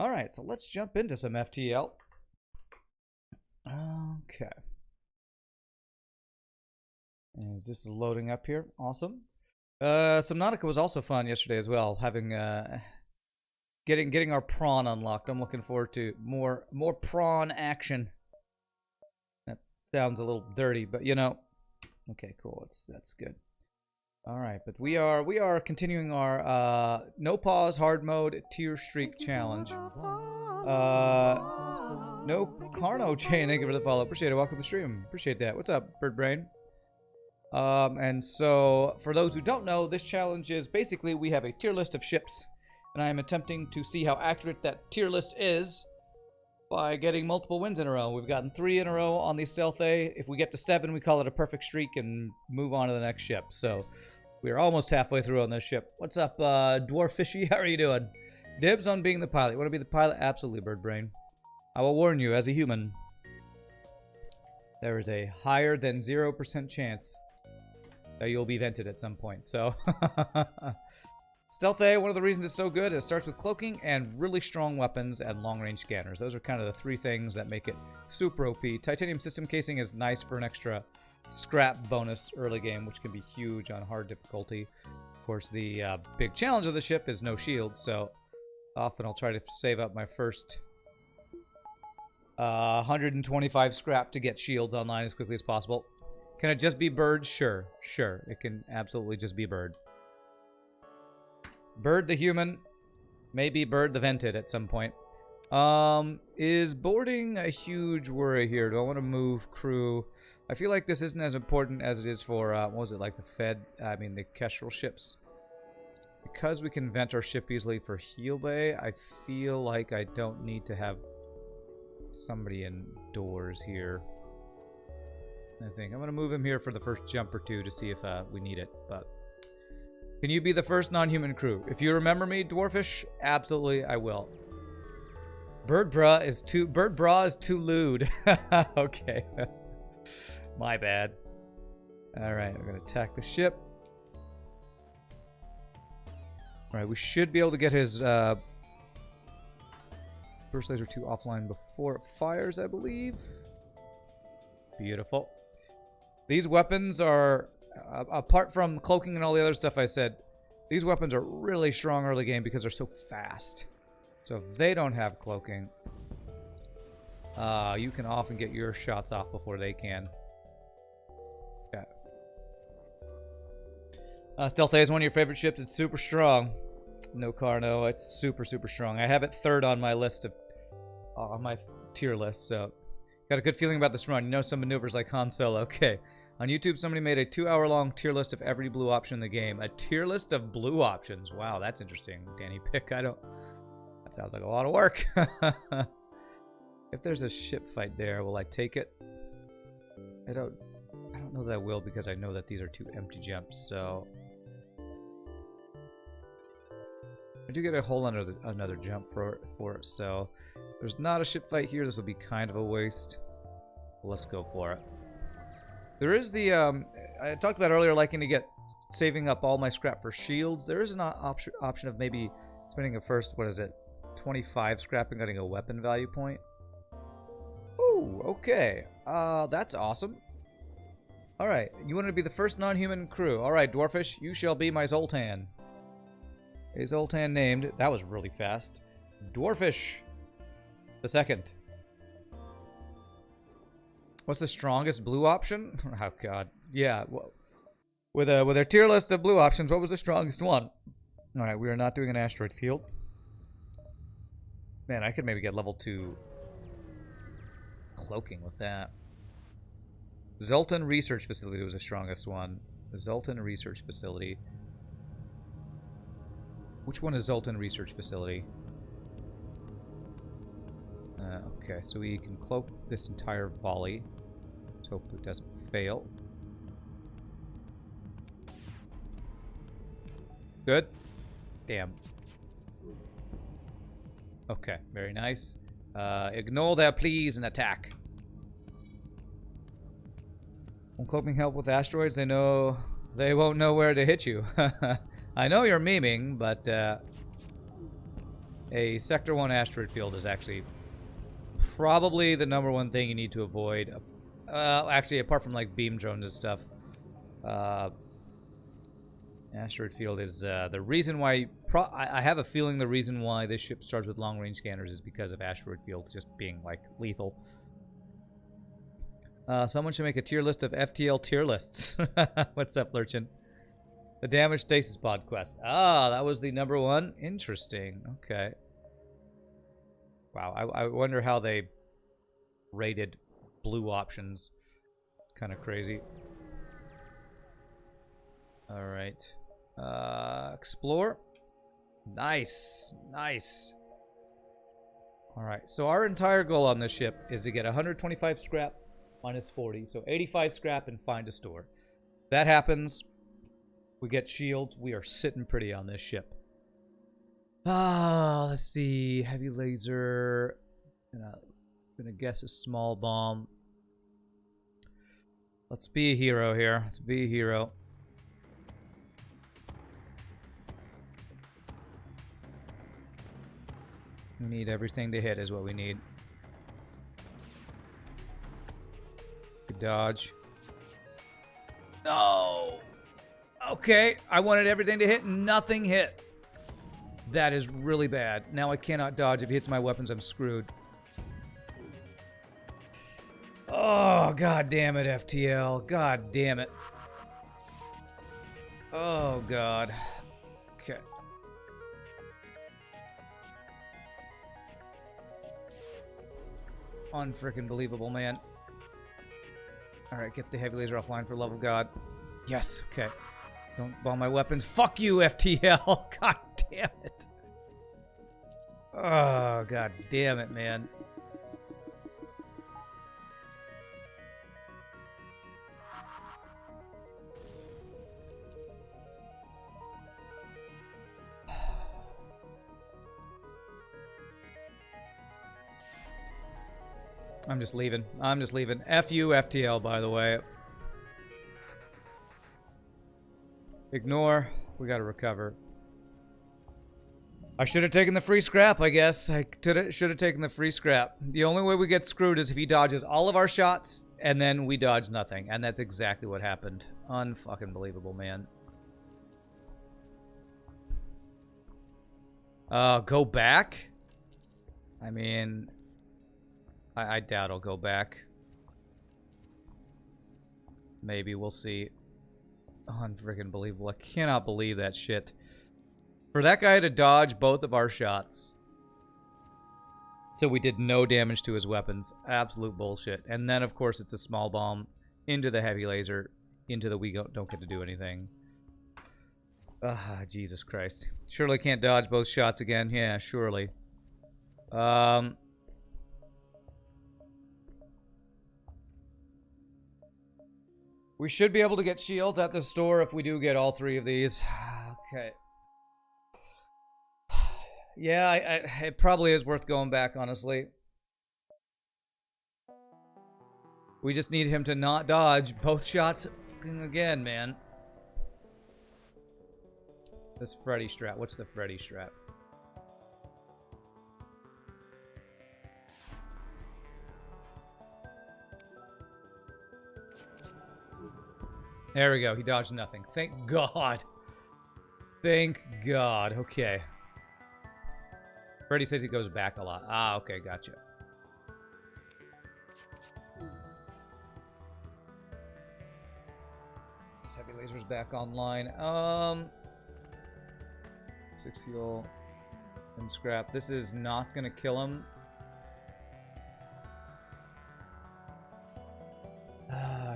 Alright, so let's jump into some FTL. Okay. Is this loading up here? Awesome. Subnautica was also fun yesterday as well, having getting our prawn unlocked. I'm looking forward to more prawn action. That sounds a little dirty, but you know. Okay, cool. That's good. All right, but we are continuing our no pause hard mode tier streak challenge. No Carno chain. Thank you for the follow. Appreciate it. Welcome to the stream. Appreciate that. What's up, Bird Brain? And so for those who don't know, this challenge is basically we have a tier list of ships, and I am attempting to see how accurate that tier list is by getting multiple wins in a row. We've gotten 3 in a row on the Stealth A. If we get to 7, we call it a perfect streak and move on to the next ship. So we're almost halfway through on this ship. What's up, Dwarf Fishy? How are you doing? Dibs on being the pilot. You want to be the pilot? Absolutely, Bird Brain. I will warn you, as a human, there is a higher than 0% chance that you'll be vented at some point. So, Stealth A, one of the reasons it's so good, is it starts with cloaking and really strong weapons and long-range scanners. Those are kind of the 3 things that make it super OP. Titanium system casing is nice for an extra scrap bonus early game, which can be huge on hard difficulty. Of course, the big challenge of the ship is no shield, so often I'll try to save up my first 125 scrap to get shields online as quickly as possible. Can it just be bird? Sure. It can absolutely just be bird. Bird the human, maybe bird the vented at some point. Is boarding a huge worry here? Do I want to move crew? I feel like this isn't as important as it is for, what was it, like the Kestrel ships. Because we can vent our ship easily for heal bay, I feel like I don't need to have somebody indoors here. I think I'm going to move him here for the first jump or 2 to see if we need it, but can you be the first non-human crew? If you remember me, Dwarfish, absolutely I will. Bird bra is too lewd. Okay. My bad. Alright, we're going to attack the ship. Alright, we should be able to get his burst laser 2 offline before it fires, I believe. Beautiful. These weapons are, apart from cloaking and all the other stuff I said, these weapons are really strong early game because they're so fast. So if they don't have cloaking, you can often get your shots off before they can. Yeah. Stealth A is one of your favorite ships. It's super strong. No Carno. It's super strong. I have it 3rd on my list of, on my tier list. So got a good feeling about this run. You know some maneuvers like Han Solo. Okay. On YouTube, somebody made a 2-hour-long tier list of every blue option in the game. A tier list of blue options. Wow, that's interesting. Danny Pick. That sounds like a lot of work. If there's a ship fight there, will I take it? I don't know that I will because I know that these are 2 empty jumps. So I do get a whole another jump for it. So there's not a ship fight here. This will be kind of a waste. Well, let's go for it. There is the, I talked about earlier liking to get, saving up all my scrap for shields. There is an option of maybe spending a first, 25 scrap and getting a weapon value point. Ooh, okay. That's awesome. Alright, you want to be the first non-human crew. Alright, Dwarfish, you shall be my Zoltan. A Zoltan named, that was really fast, Dwarfish the second. What's the strongest blue option? Oh god. Yeah, well, with a tier list of blue options, what was the strongest one? Alright, we are not doing an asteroid field. Man, I could maybe get level 2 cloaking with that. Zoltan Research Facility was the strongest one. The Zoltan Research Facility. Which one is Zoltan Research Facility? Okay, so we can cloak this entire volley. Let's hope it doesn't fail. Good. Damn. Okay, very nice. Ignore that, please, and attack. When cloaking help with asteroids, they won't know where to hit you. I know you're memeing, but a Sector 1 asteroid field is actually probably the #1 thing you need to avoid. Actually, apart from like beam drones and stuff, asteroid field is the reason why. I have a feeling the reason why this ship starts with long-range scanners is because of asteroid fields just being like lethal. Someone should make a tier list of FTL tier lists. What's up, Lurchin? The damage stasis pod quest. Ah, that was the #1. Interesting. Okay. Wow, I wonder how they rated blue options. It's kind of crazy. All right. Explore. Nice. Nice. All right. So our entire goal on this ship is to get 125 scrap minus 40. So 85 scrap and find a store. If that happens, we get shields. We are sitting pretty on this ship. Let's see. Heavy laser. Gonna guess a small bomb. Let's be a hero here. Let's be a hero. We need everything to hit is what we need. Good dodge. No! Okay, I wanted everything to hit. Nothing hit. That is really bad. Now I cannot dodge. If he hits my weapons, I'm screwed. Oh, god damn it, FTL. God damn it. Oh, god. Okay. Unfreaking believable, man. Alright, get the heavy laser offline for love of God. Yes, okay. Don't bomb my weapons. Fuck you, FTL. God damn it. Oh, god damn it, man. I'm just leaving. I'm just leaving. F you, FTL, by the way. Ignore. We gotta recover. I should have taken the free scrap, I guess. I should have taken the free scrap. The only way we get screwed is if he dodges all of our shots, and then we dodge nothing. And that's exactly what happened. Unfucking believable, man. Go back? I mean... I doubt I'll go back. Maybe, we'll see. Unfreaking believable. I cannot believe that shit. For that guy to dodge both of our shots. So we did no damage to his weapons. Absolute bullshit. And then, of course, it's a small bomb into the heavy laser. Into the we don't get to do anything. Jesus Christ. Surely can't dodge both shots again. Yeah, surely. We should be able to get shields at the store if we do get all 3 of these. Okay. Yeah, it probably is worth going back, honestly. We just need him to not dodge both shots again, man. This Freddy strat. What's the Freddy strat? There we go. He dodged nothing. Thank God. Thank God. Okay. Freddy says he goes back a lot. Ah, okay. Gotcha. This heavy laser's back online. 6 fuel and scrap. This is not going to kill him.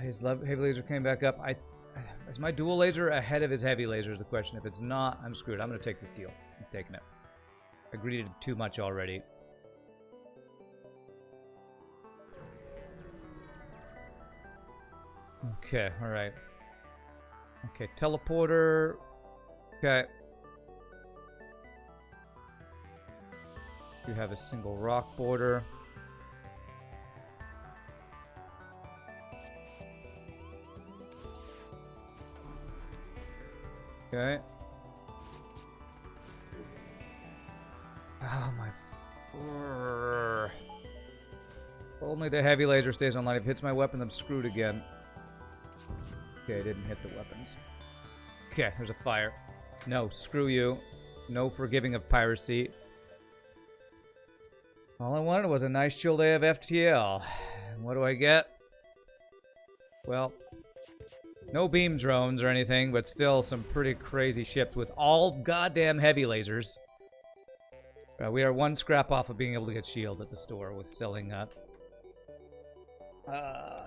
His heavy laser came back up. Is my dual laser ahead of his heavy laser is the question. If it's not, I'm screwed. I'm going to take this deal. I'm taking it. I greeted too much already. Okay, alright. Okay, teleporter. Okay. You have a single rock border. Okay. Oh my... Only the heavy laser stays online. If it hits my weapon, I'm screwed again. Okay, I didn't hit the weapons. Okay, there's a fire. No, screw you. No forgiving of piracy. All I wanted was a nice chill day of FTL. And what do I get? Well, no beam drones or anything, but still some pretty crazy ships with all goddamn heavy lasers. We are one scrap off of being able to get shield at the store with selling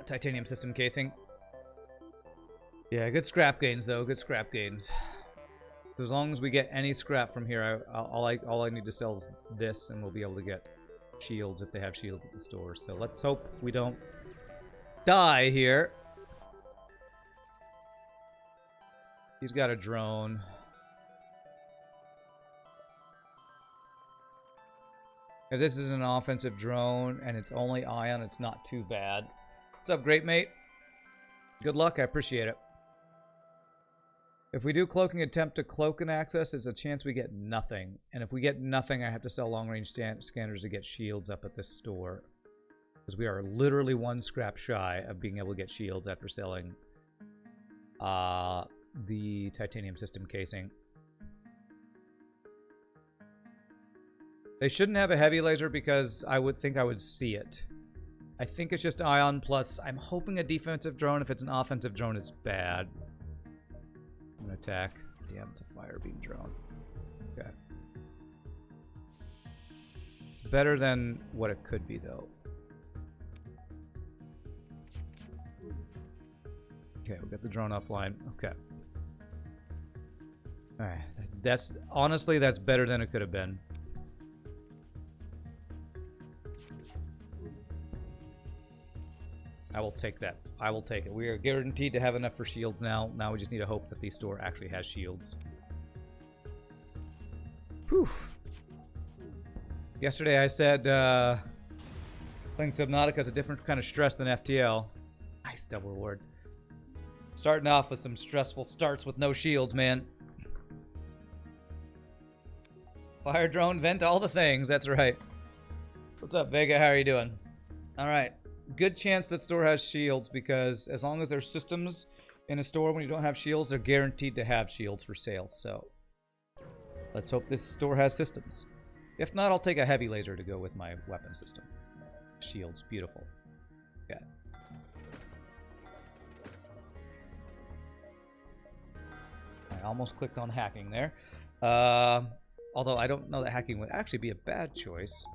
titanium system casing. Yeah, good scrap gains though. Good scrap gains. So as long as we get any scrap from here, all I need to sell is this, and we'll be able to get shields if they have shields at the store. So let's hope we don't die here. He's got a drone. If this is an offensive drone and it's only ion, it's not too bad. What's up, great mate? Good luck, I appreciate it. If we do cloaking attempt to cloak an access, there's a chance we get nothing. And if we get nothing, I have to sell long-range scanners to get shields up at this store. Because we are literally one scrap shy of being able to get shields after selling the titanium system casing. They shouldn't have a heavy laser because I would think I would see it. I think it's just ion plus. I'm hoping a defensive drone. If it's an offensive drone, it's bad. I'm gonna attack. Damn, it's a fire beam drone. Okay. Better than what it could be, though. Okay, we got the drone offline. Okay. Alright. That's honestly, that's better than it could have been. I will take that. I will take it. We are guaranteed to have enough for shields now. Now we just need to hope that the store actually has shields. Whew. Yesterday I said playing Subnautica is a different kind of stress than FTL. Nice double reward. Starting off with some stressful starts with no shields, man. Fire drone, vent all the things. That's right. What's up, Vega? How are you doing? All right. Good chance that store has shields because as long as there's systems in a store when you don't have shields, they're guaranteed to have shields for sale. So let's hope this store has systems. If not, I'll take a heavy laser to go with my weapon system. Shields, beautiful. Yeah. I almost clicked on hacking there. Although I don't know that hacking would actually be a bad choice.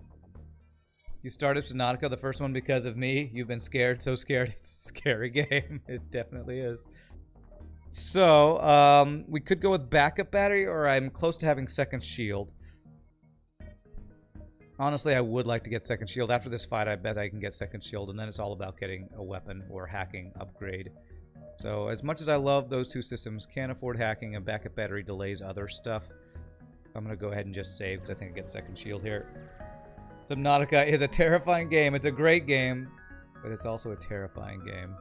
You started Subnautica, the first one, because of me. You've been scared, so scared. It's a scary game. It definitely is. So, we could go with backup battery, or I'm close to having second shield. Honestly, I would like to get second shield. After this fight, I bet I can get second shield, and then it's all about getting a weapon or hacking upgrade. So, as much as I love those two systems, can't afford hacking, and backup battery delays other stuff. I'm going to go ahead and just save, because I think I get second shield here. Subnautica is a terrifying game. It's a great game, but it's also a terrifying game.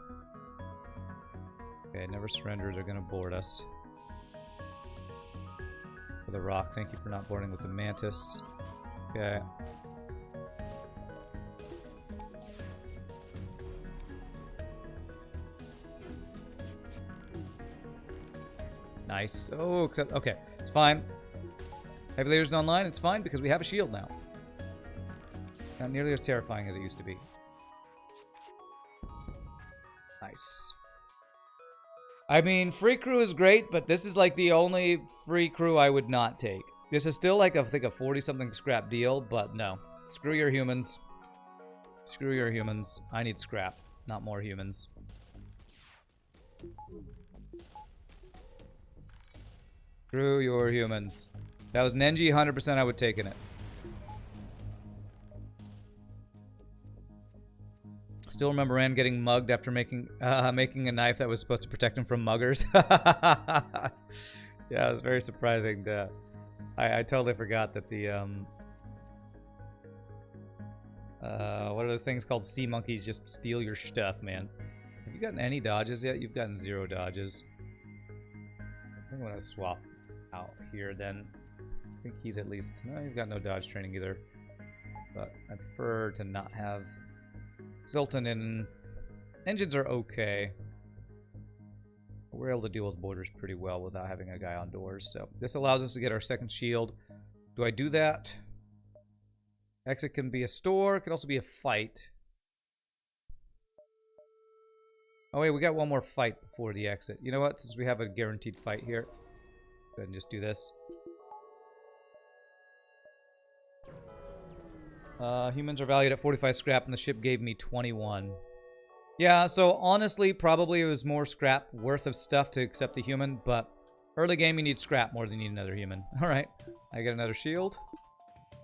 Okay, never surrender. They're going to board us. For the rock, thank you for not boarding with the mantis. Okay. Nice. Oh, except, okay, it's fine. Heavy lasers online, it's fine because we have a shield now. Not nearly as terrifying as it used to be. Nice. I mean, free crew is great, but this is like the only free crew I would not take. This is still like, I think, a 40-something scrap deal, but no. Screw your humans. Screw your humans. I need scrap, not more humans. Screw your humans. That was Nenji, 100% I would take in it. Still remember Rand getting mugged after making a knife that was supposed to protect him from muggers. Yeah, it was very surprising. I totally forgot that the what are those things called? Sea monkeys just steal your stuff, man. Have you gotten any dodges yet? You've gotten 0 dodges. I think I'm gonna swap out here then. think he's at least... No, he's got no dodge training either. But I prefer to not have Zoltan in. Engines are okay. We're able to deal with borders pretty well without having a guy on doors. So this allows us to get our second shield. Do I do that? Exit can be a store. It could also be a fight. Oh wait, we got one more fight before the exit. You know what? Since we have a guaranteed fight here, go ahead and just do this. Humans are valued at 45 scrap, and the ship gave me 21. Yeah, so honestly, probably it was more scrap worth of stuff to accept the human, but early game you need scrap more than you need another human. Alright, I get another shield,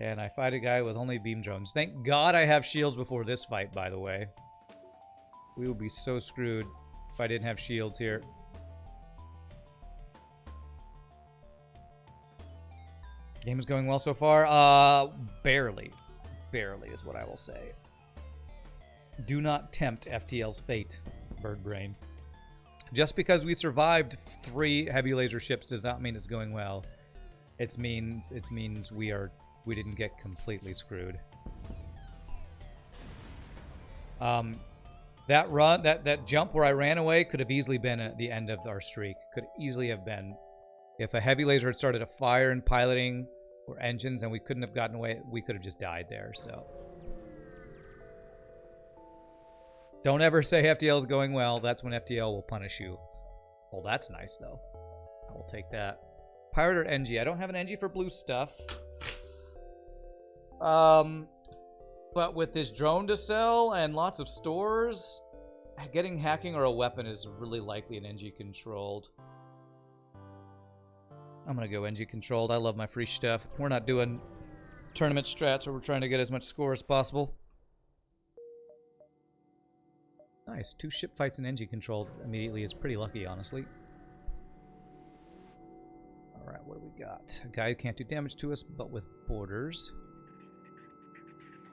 and I fight a guy with only beam drones. Thank God I have shields before this fight, by the way. We would be so screwed if I didn't have shields here. Game is going well so far. Barely. Barely is what I will say. Do not tempt FTL's fate, Bird Brain. Just because we survived 3 heavy laser ships does not mean it's going well. It means we didn't get completely screwed. That run, that jump where I ran away could have easily been at the end of our streak. Could easily have been. If a heavy laser had started a fire and piloting or engines and we couldn't have gotten away, we could have just died there, so. Don't ever say FTL is going well. That's when FTL will punish you. Well, that's nice, though. I will take that. Pirate or NG? I don't have an NG for blue stuff. But with this drone to sell and lots of stores, getting hacking or a weapon is really likely an NG controlled. I'm gonna go NG controlled. I love my free stuff. We're not doing tournament strats where we're trying to get as much score as possible. Nice. 2 ship fights in NG controlled immediately. It's pretty lucky, honestly. Alright, what do we got? A guy who can't do damage to us, but with borders.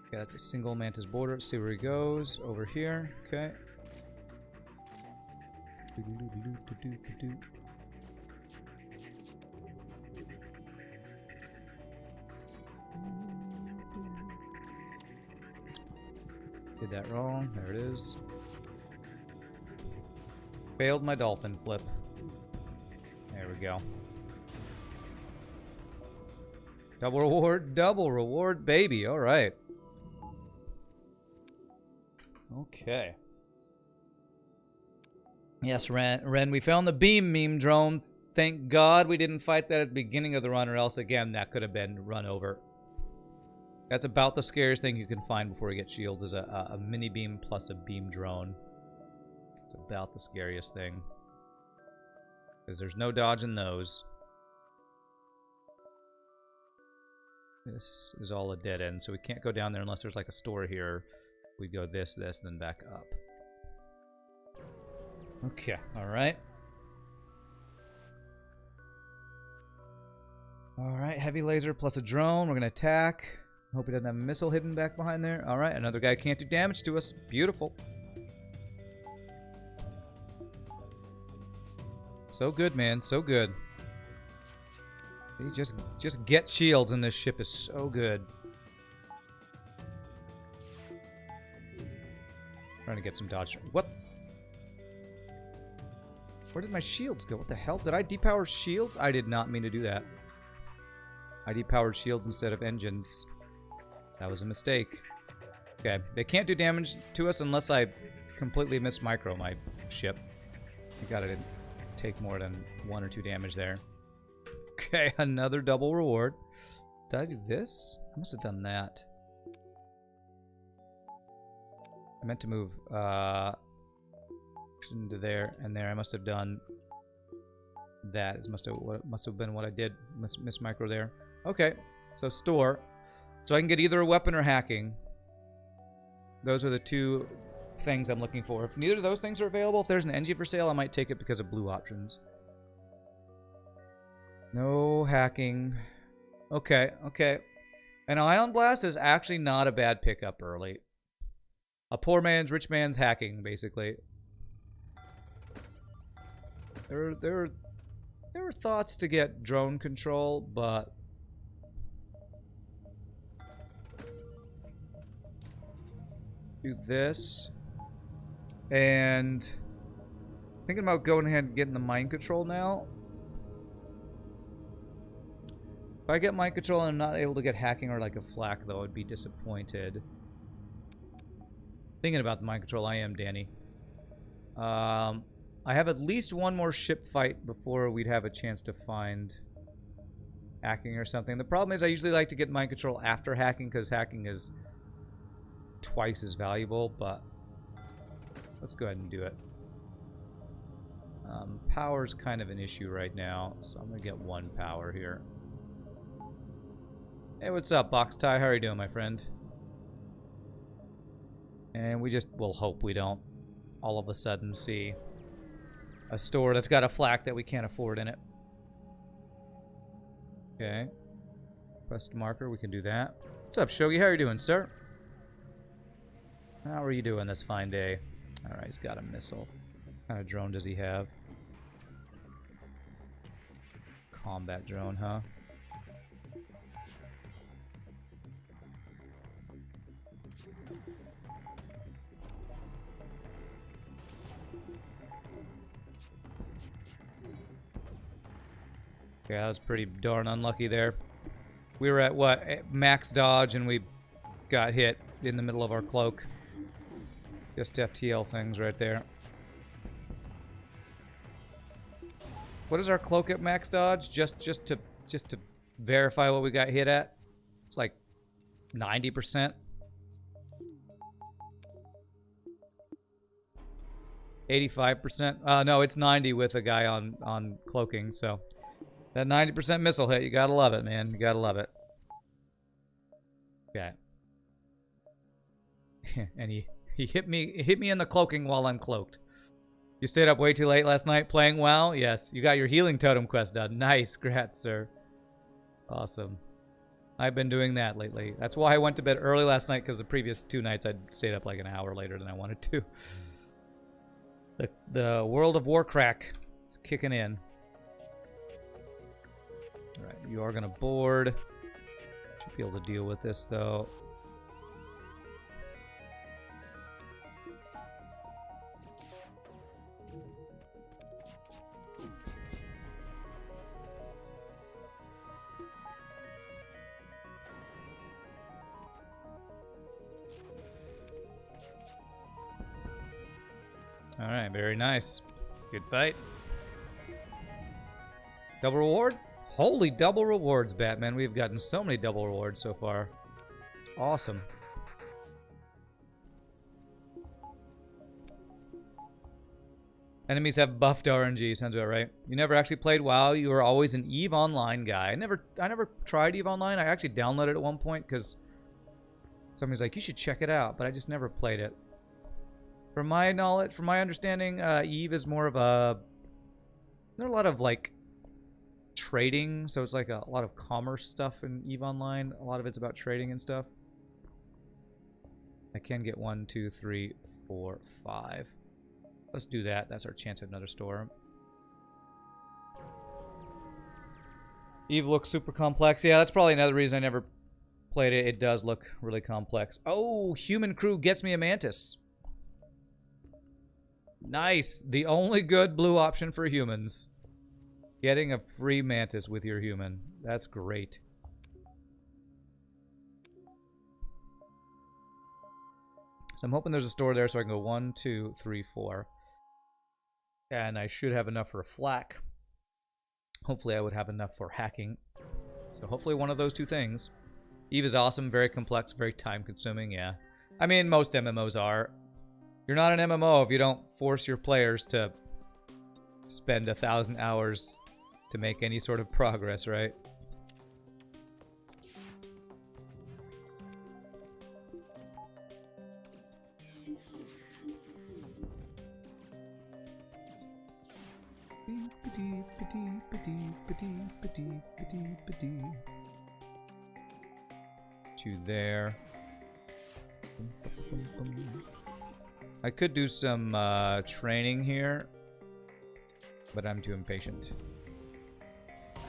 Okay, that's a single mantis border. Let's see where he goes. Over here. Okay. Did that wrong. There it is. Failed my dolphin flip. There we go. Double reward, baby. All right. Okay. Yes, Ren, we found the beam meme drone. Thank God we didn't fight that at the beginning of the run, or else, again, that could have been run over. That's about the scariest thing you can find before you get shield, is a mini beam plus a beam drone. It's about the scariest thing. Because there's no dodging those. This is all a dead end, so we can't go down there unless there's like a store here. We go this, then back up. Okay, alright. Alright, heavy laser plus a drone. We're going to attack. Hope he doesn't have a missile hidden back behind there. Alright, another guy can't do damage to us. Beautiful. So good, man. So good. Just get shields and this ship is so good. Trying to get some dodge. What? Where did my shields go? What the hell? Did I depower shields? I did not mean to do that. I depowered shields instead of engines. That was a mistake. Okay, they can't do damage to us unless I completely mismicro my ship. I got it. Take more than 1 or 2 damage there. Okay, another double reward. Did I do this? I must have done that. I meant to move into there and there. I must have done that. It must have been what I did. Miss micro there. Okay, so store. So I can get either a weapon or hacking. Those are the 2 things I'm looking for. If neither of those things are available, if there's an NG for sale, I might take it because of blue options. No hacking. Okay, okay. An ion blast is actually not a bad pickup early. A poor man's rich man's hacking, basically. There were thoughts to get drone control, but Do this. And thinking about going ahead and getting the mind control now. If I get mind control and I'm not able to get hacking or like a flak, though, I'd be disappointed. Thinking about the mind control, I am, Danny. I have at least one more ship fight before we'd have a chance to find hacking or something. The problem is I usually like to get mind control after hacking because hacking is twice as valuable, but let's go ahead and do it. Power's kind of an issue right now, so I'm going to get one power here. Hey, what's up, Box Tie? How are you doing, my friend? And we'll hope we don't all of a sudden see a store that's got a flak that we can't afford in it. Okay. Quest marker, we can do that. What's up, Shogi? How are you doing, sir? How are you doing this fine day? Alright, he's got a missile. What kind of drone does he have? Combat drone, huh? Yeah, that was pretty darn unlucky there. We were at, what, max dodge, and we got hit in the middle of our cloak. Just FTL things right there. What is our cloak at max dodge? Just to verify what we got hit at? It's like 90%. 85%. No, it's 90 with a guy on cloaking, so that 90% missile hit, you gotta love it, man. You gotta love it. Okay. And he hit me in the cloaking while I'm cloaked. You stayed up way too late last night playing WoW? Yes. You got your healing totem quest done. Nice. Congrats, sir. Awesome. I've been doing that lately. That's why I went to bed early last night, because the previous 2 nights I'd stayed up like an hour later than I wanted to. The World of Warcraft is kicking in. Alright, you are going to board. Should be able to deal with this, though. Alright, very nice. Good fight. Double reward? Holy double rewards, Batman. We've gotten so many double rewards so far. Awesome. Enemies have buffed RNG, sounds about right. You never actually played WoW, you were always an EVE Online guy. I never tried EVE Online. I actually downloaded it at one point because somebody's like, you should check it out, but I just never played it. From my knowledge, from my understanding, EVE is more of a... There's a lot of, like, trading, so it's like a lot of commerce stuff in EVE Online. A lot of it's about trading and stuff. I can get 1, 2, 3, 4, 5. Let's do that. That's our chance at another store. EVE looks super complex. Yeah, that's probably another reason I never played it. It does look really complex. Oh, human crew gets me a mantis. Nice. The only good blue option for humans. Getting a free mantis with your human. That's great. So I'm hoping there's a store there so I can go 1, 2, 3, 4. And I should have enough for a flak. Hopefully I would have enough for hacking. So hopefully one of those 2 things. EVE is awesome, very complex, very time consuming, yeah. I mean, most MMOs are. You're not an MMO if you don't force your players to spend 1,000 hours to make any sort of progress, right? To there. I could do some training here, but I'm too impatient.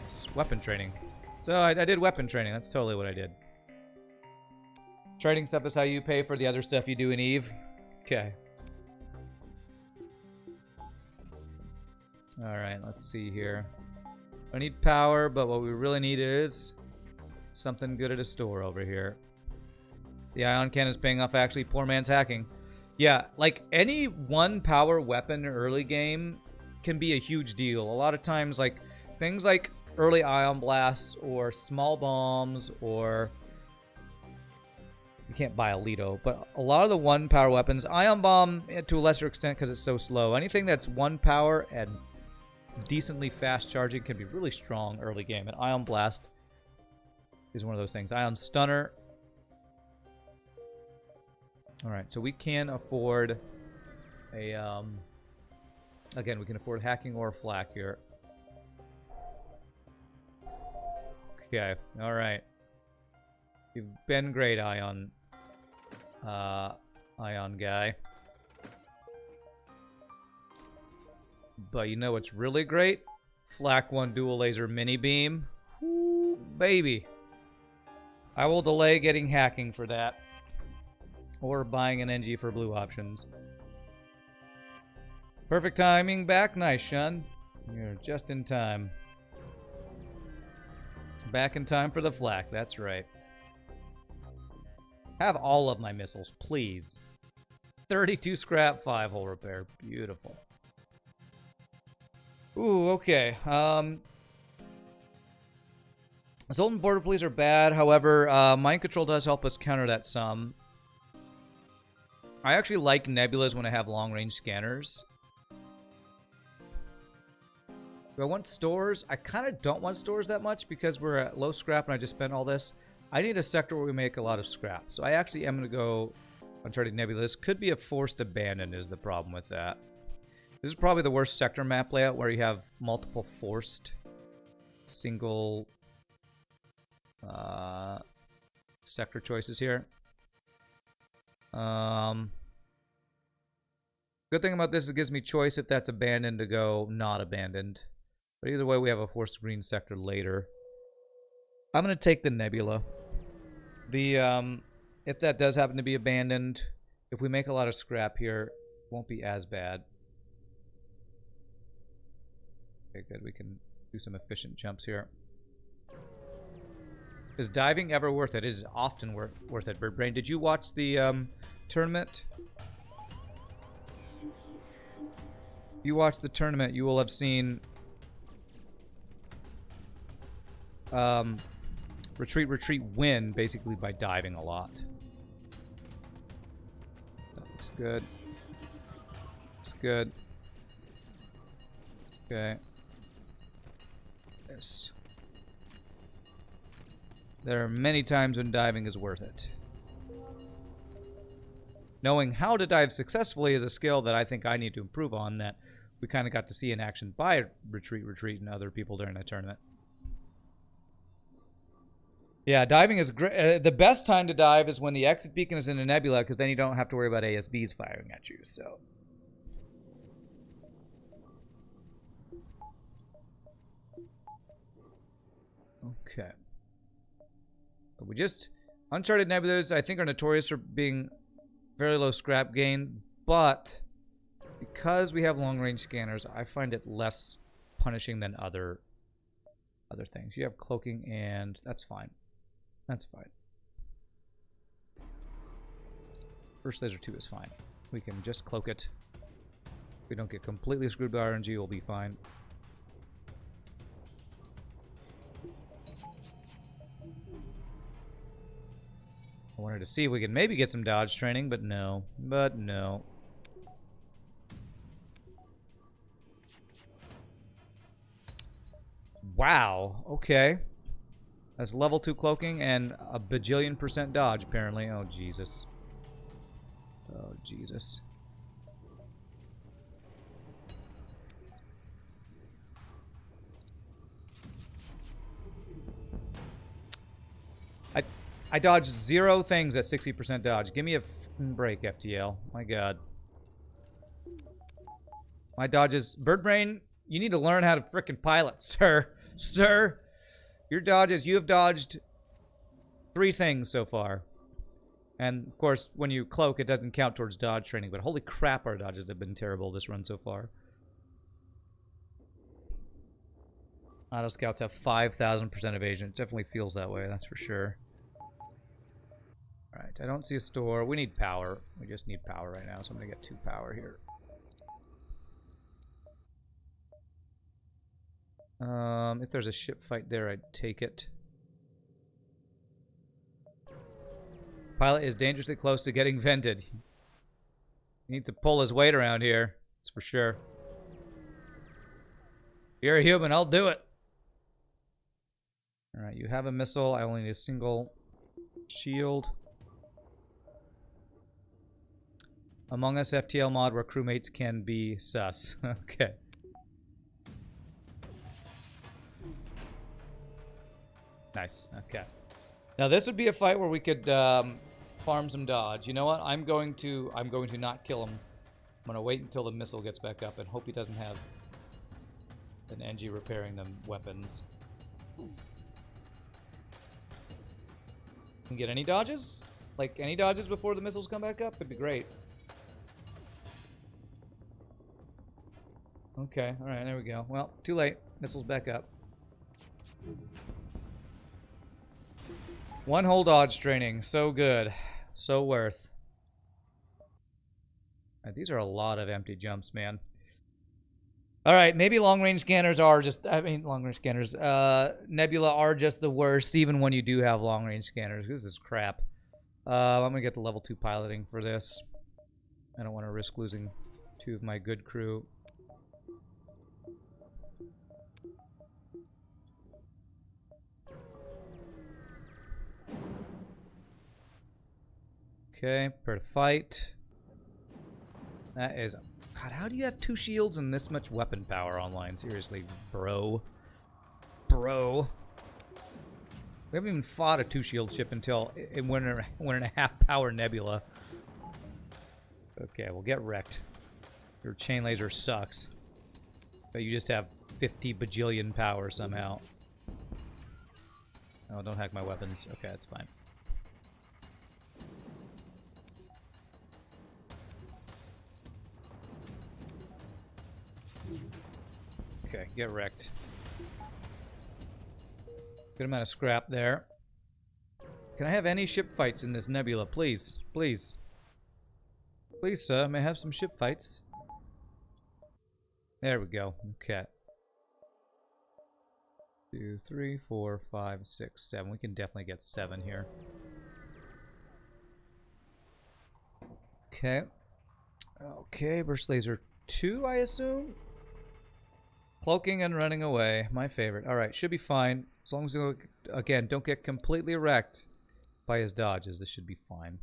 Nice. Weapon training. So I did weapon training. That's totally what I did. Trading stuff is how you pay for the other stuff you do in Eve. Okay. Alright, let's see here. I need power, but what we really need is something good at a store over here. The ion cannon is paying off, actually. Poor man's hacking. Yeah, like any one power weapon early game can be a huge deal. A lot of times, like things like early ion blasts or small bombs, or you can't buy a Lido, but a lot of the one power weapons, ion bomb to a lesser extent because it's so slow. Anything that's one power and decently fast charging can be really strong early game. And ion blast is one of those things. Ion stunner. All right, so we can afford a again, we can afford hacking or flak here. Okay, all right. You've been great, Ion guy. But you know what's really great? Flak 1 dual laser mini beam. Ooh, baby. I will delay getting hacking for that. Or buying an NG for blue options. Perfect timing back. Nice, Shun. You're just in time. Back in time for the flak. That's right. Have all of my missiles, please. 32 scrap, 5 hull repair. Beautiful. Ooh, okay. Zoltan border police are bad. However, mind control does help us counter that some. I actually like nebulas when I have long-range scanners. Do I want stores? I kind of don't want stores that much because we're at low scrap and I just spent all this. I need a sector where we make a lot of scrap. So I actually am going to go Uncharted Nebula. This could be a forced abandon is the problem with that. This is probably the worst sector map layout where you have multiple forced single sector choices here. Good thing about this is it gives me choice if that's abandoned to go not abandoned. But either way, we have a forced green sector later. I'm going to take the Nebula. If that does happen to be abandoned, if we make a lot of scrap here, it won't be as bad. Okay, good. We can do some efficient jumps here. Is diving ever worth it? It is often worth it. Birdbrain, did you watch the tournament? If you watched the tournament, you will have seen Retreat win basically by diving a lot. That looks good. Looks good. Okay. Yes. There are many times when diving is worth it. Knowing how to dive successfully is a skill that I think I need to improve on, that we kind of got to see in action by Retreat and other people during the tournament. Yeah, diving is great. The best time to dive is when the exit beacon is in a nebula, because then you don't have to worry about ASBs firing at you. So, okay. But we just Uncharted Nebulas, I think, are notorious for being very low scrap gain, but because we have long-range scanners, I find it less punishing than other things. You have cloaking, and that's fine. That's fine. First laser 2 is fine. We can just cloak it. If we don't get completely screwed by RNG, we'll be fine. I wanted to see if we could maybe get some dodge training, but no. But no. Wow. Okay. That's level 2 cloaking and a bajillion% dodge, apparently. Oh, Jesus. Oh, Jesus. I dodged 0 things at 60% dodge. Give me a break, FTL. My God. My dodges... Birdbrain, you need to learn how to frickin' pilot, sir. Sir! Your dodges, you have dodged 3 things so far. And, of course, when you cloak, it doesn't count towards dodge training. But holy crap, our dodges have been terrible this run so far. Auto scouts have 5,000% evasion. It definitely feels that way, that's for sure. Alright, I don't see a store. We need power. We just need power right now, so I'm going to get 2 power here. If there's a ship fight there, I'd take it. Pilot is dangerously close to getting vented. He needs to pull his weight around here. That's for sure. You're a human, I'll do it. Alright, you have a missile. I only need a single shield. Among Us FTL mod where crewmates can be sus. Okay. Nice. Okay. Now this would be a fight where we could farm some dodge. You know what? I'm going to not kill him. I'm going to wait until the missile gets back up and hope he doesn't have an NG repairing them weapons. Can get any dodges? Like any dodges before the missiles come back up? It'd be great. Okay, alright, there we go. Well, too late. Missiles back up. 1 whole dodge training. So good. So worth. Right, these are a lot of empty jumps, man. Alright, maybe long-range scanners are just... long-range scanners. Nebula are just the worst, even when you do have long-range scanners. This is crap. I'm going to get the level 2 piloting for this. I don't want to risk losing 2 of my good crew. Okay, prepare to fight. That is... God, how do you have 2 shields and this much weapon power online? Seriously, bro. Bro. We haven't even fought a 2-shield ship until in 1.5 power Nebula. Okay, we'll get wrecked. Your chain laser sucks. But you just have 50 bajillion power somehow. Oh, don't hack my weapons. Okay, that's fine. Okay, get wrecked. Good amount of scrap there. Can I have any ship fights in this nebula, please? Please. Please, sir, may I have some ship fights? There we go. Okay. 2, 3, 4, 5, 6, 7. We can definitely get 7 here. Okay. Okay, burst laser 2, I assume? Cloaking and running away. My favorite. Alright, should be fine. As long as you, again, don't get completely wrecked by his dodges. This should be fine.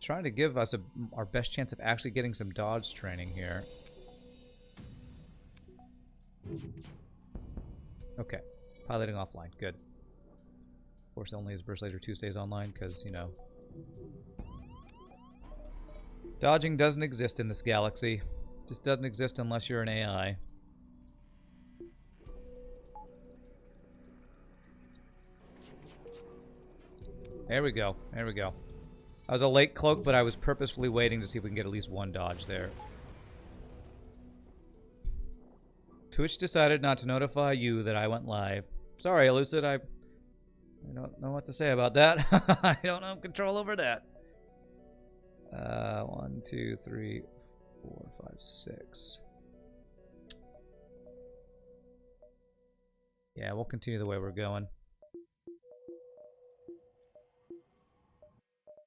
Trying to give us our best chance of actually getting some dodge training here. Okay. Piloting offline. Good. Of course, only his burst laser 2 stays online because, you know... Dodging doesn't exist in this galaxy. It just doesn't exist unless you're an AI. There we go. There we go. I was a late cloak, but I was purposefully waiting to see if we can get at least 1 dodge there. Twitch decided not to notify you that I went live. Sorry, Elucid. I don't know what to say about that. I don't have control over that. 1, 2, 3, 4, 5, 6. Yeah, we'll continue the way we're going.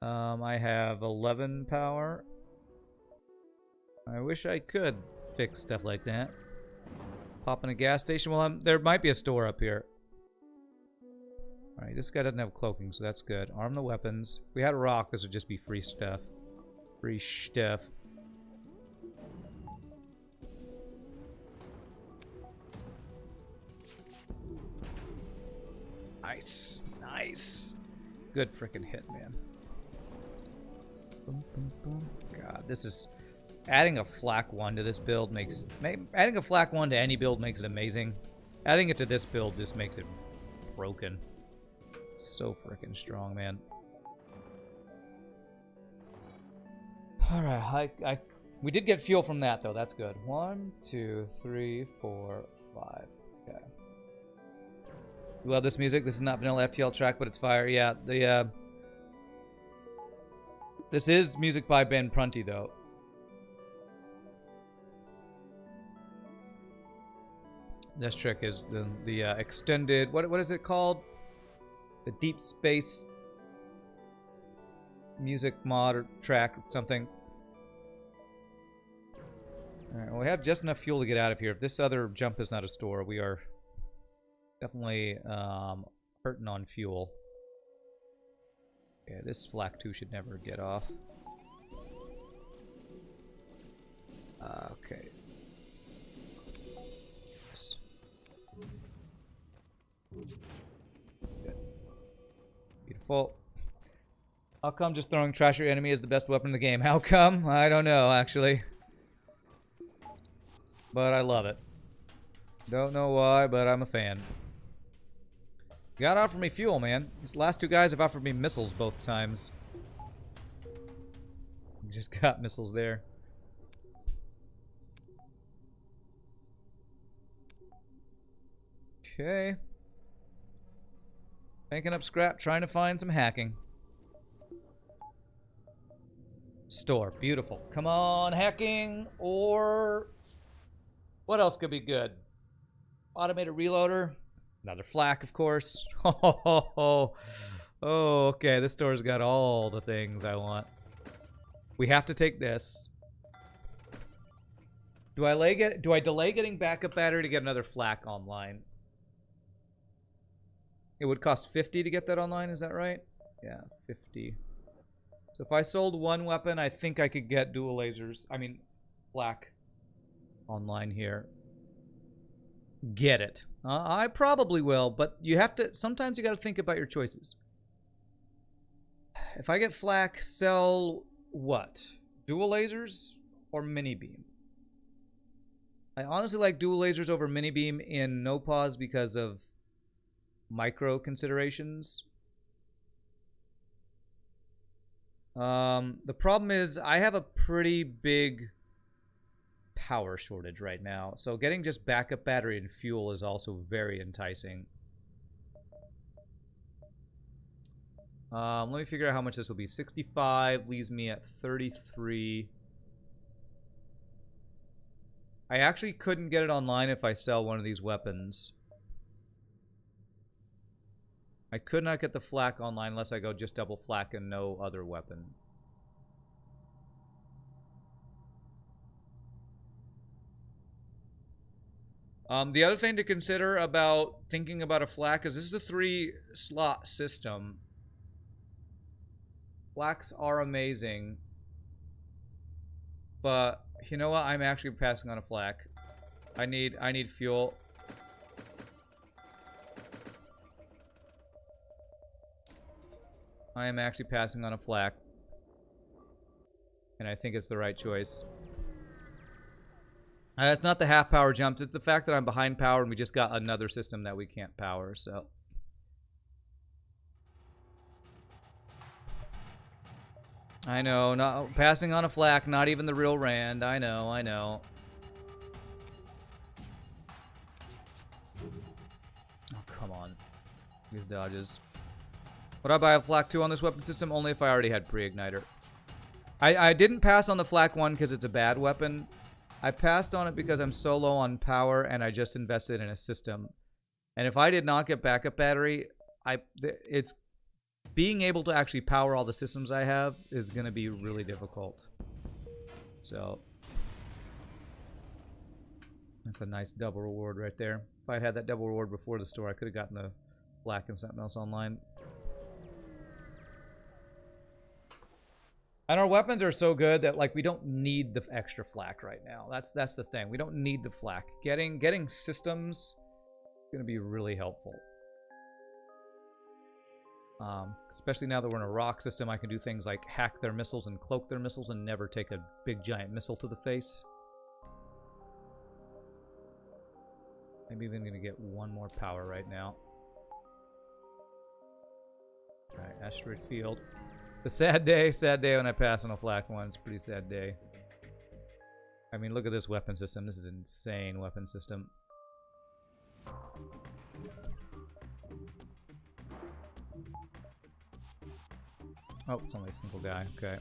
I have 11 power. I wish I could fix stuff like that. Pop in a gas station. Well, there might be a store up here. Alright, this guy doesn't have cloaking, so that's good. Arm the weapons. If we had a rock, this would just be free stuff. Free stuff. Nice. Nice. Good freaking hit, man. Boom, boom, boom. God, this is... Adding a flak 1 to this build makes... Adding a flak 1 to any build makes it amazing. Adding it to this build just makes it broken. So freaking strong, man. Alright, we did get fuel from that, though. That's good. 1, 2, 3, 4, 5. Okay. You love this music? This is not vanilla FTL track, but it's fire. Yeah, this is music by Ben Prunty, though. This trick is the extended... What is it called? The Deep Space music mod or track or something. Alright, well, we have just enough fuel to get out of here. If this other jump is not a store, we are definitely hurting on fuel. Yeah, this flak 2 should never get off. Okay. Yes. Good. Beautiful. How come just throwing trash at your enemy is the best weapon in the game? How come? I don't know, actually. But I love it. Don't know why, but I'm a fan. You gotta offer me fuel, man. These last two guys have offered me missiles both times. We just got missiles there. Okay. Making up scrap, trying to find some hacking. Store, beautiful. Come on, hacking, or... What else could be good? Automated reloader. Another flak, of course. Oh, okay. This store's got all the things I want. We have to take this. Do I delay getting backup battery to get another flak online? It would cost 50 to get that online, is that right? Yeah, 50. So if I sold one weapon, I think I could get dual lasers. I mean, flak online here. Get it. I probably will, but you have to... Sometimes you got to think about your choices. If I get flak, sell what? Dual lasers or mini beam? I honestly like dual lasers over mini beam in no pause because of micro considerations. The problem is I have a pretty big power shortage right now, so getting just backup battery and fuel is also very enticing. Let me figure out how much this will be. 65 leaves me at 33. I actually couldn't get it online if I sell one of these weapons. I could not get the flak online unless I go just double flak and no other weapon. The other thing to consider about thinking about a flak is this is a 3-slot system. Flaks are amazing. But, you know what? I'm actually passing on a flak. I need fuel. I am actually passing on a flak. And I think it's the right choice. It's not the half power jumps. It's the fact that I'm behind power and we just got another system that we can't power, so. I know, not passing on a flak, not even the real Rand. I know, I know. Oh, come on. These dodges. Would I buy a flak 2 on this weapon system? Only if I already had pre-igniter. I didn't pass on the flak 1 because it's a bad weapon. I passed on it because I'm so low on power and I just invested in a system. And if I did not get backup battery, it's being able to actually power all the systems I have is going to be really difficult. So that's a nice double reward right there. If I had that double reward before the store, I could have gotten the black and something else online. And our weapons are so good that, like, we don't need the extra flak right now. That's the thing. We don't need the flak. Getting systems is going to be really helpful. Especially now that we're in a rock system, I can do things like hack their missiles and cloak their missiles and never take a big giant missile to the face. Maybe even gonna get one more power right now. Alright, asteroid field. The sad day when I pass on a flak one. It's a pretty sad day. I mean, look at this weapon system. This is an insane weapon system. Oh, it's only a single guy. Okay.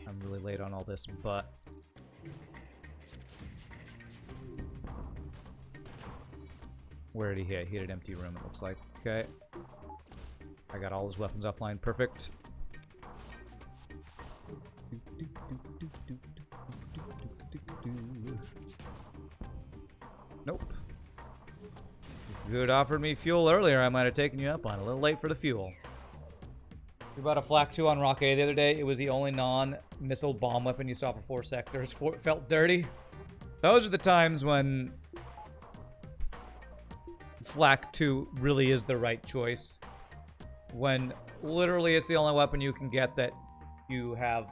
I'm really late on all this, but... Where did he hit? He hit an empty room, it looks like. Okay. I got all his weapons offline. Perfect. Nope. If you had offered me fuel earlier, I might have taken you up on it. A little late for the fuel. We bought a Flak 2 on Rock A the other day. It was the only non-missile bomb weapon you saw for 4 sectors. Felt dirty. Those are the times when Flak 2 really is the right choice. When literally it's the only weapon you can get that you have,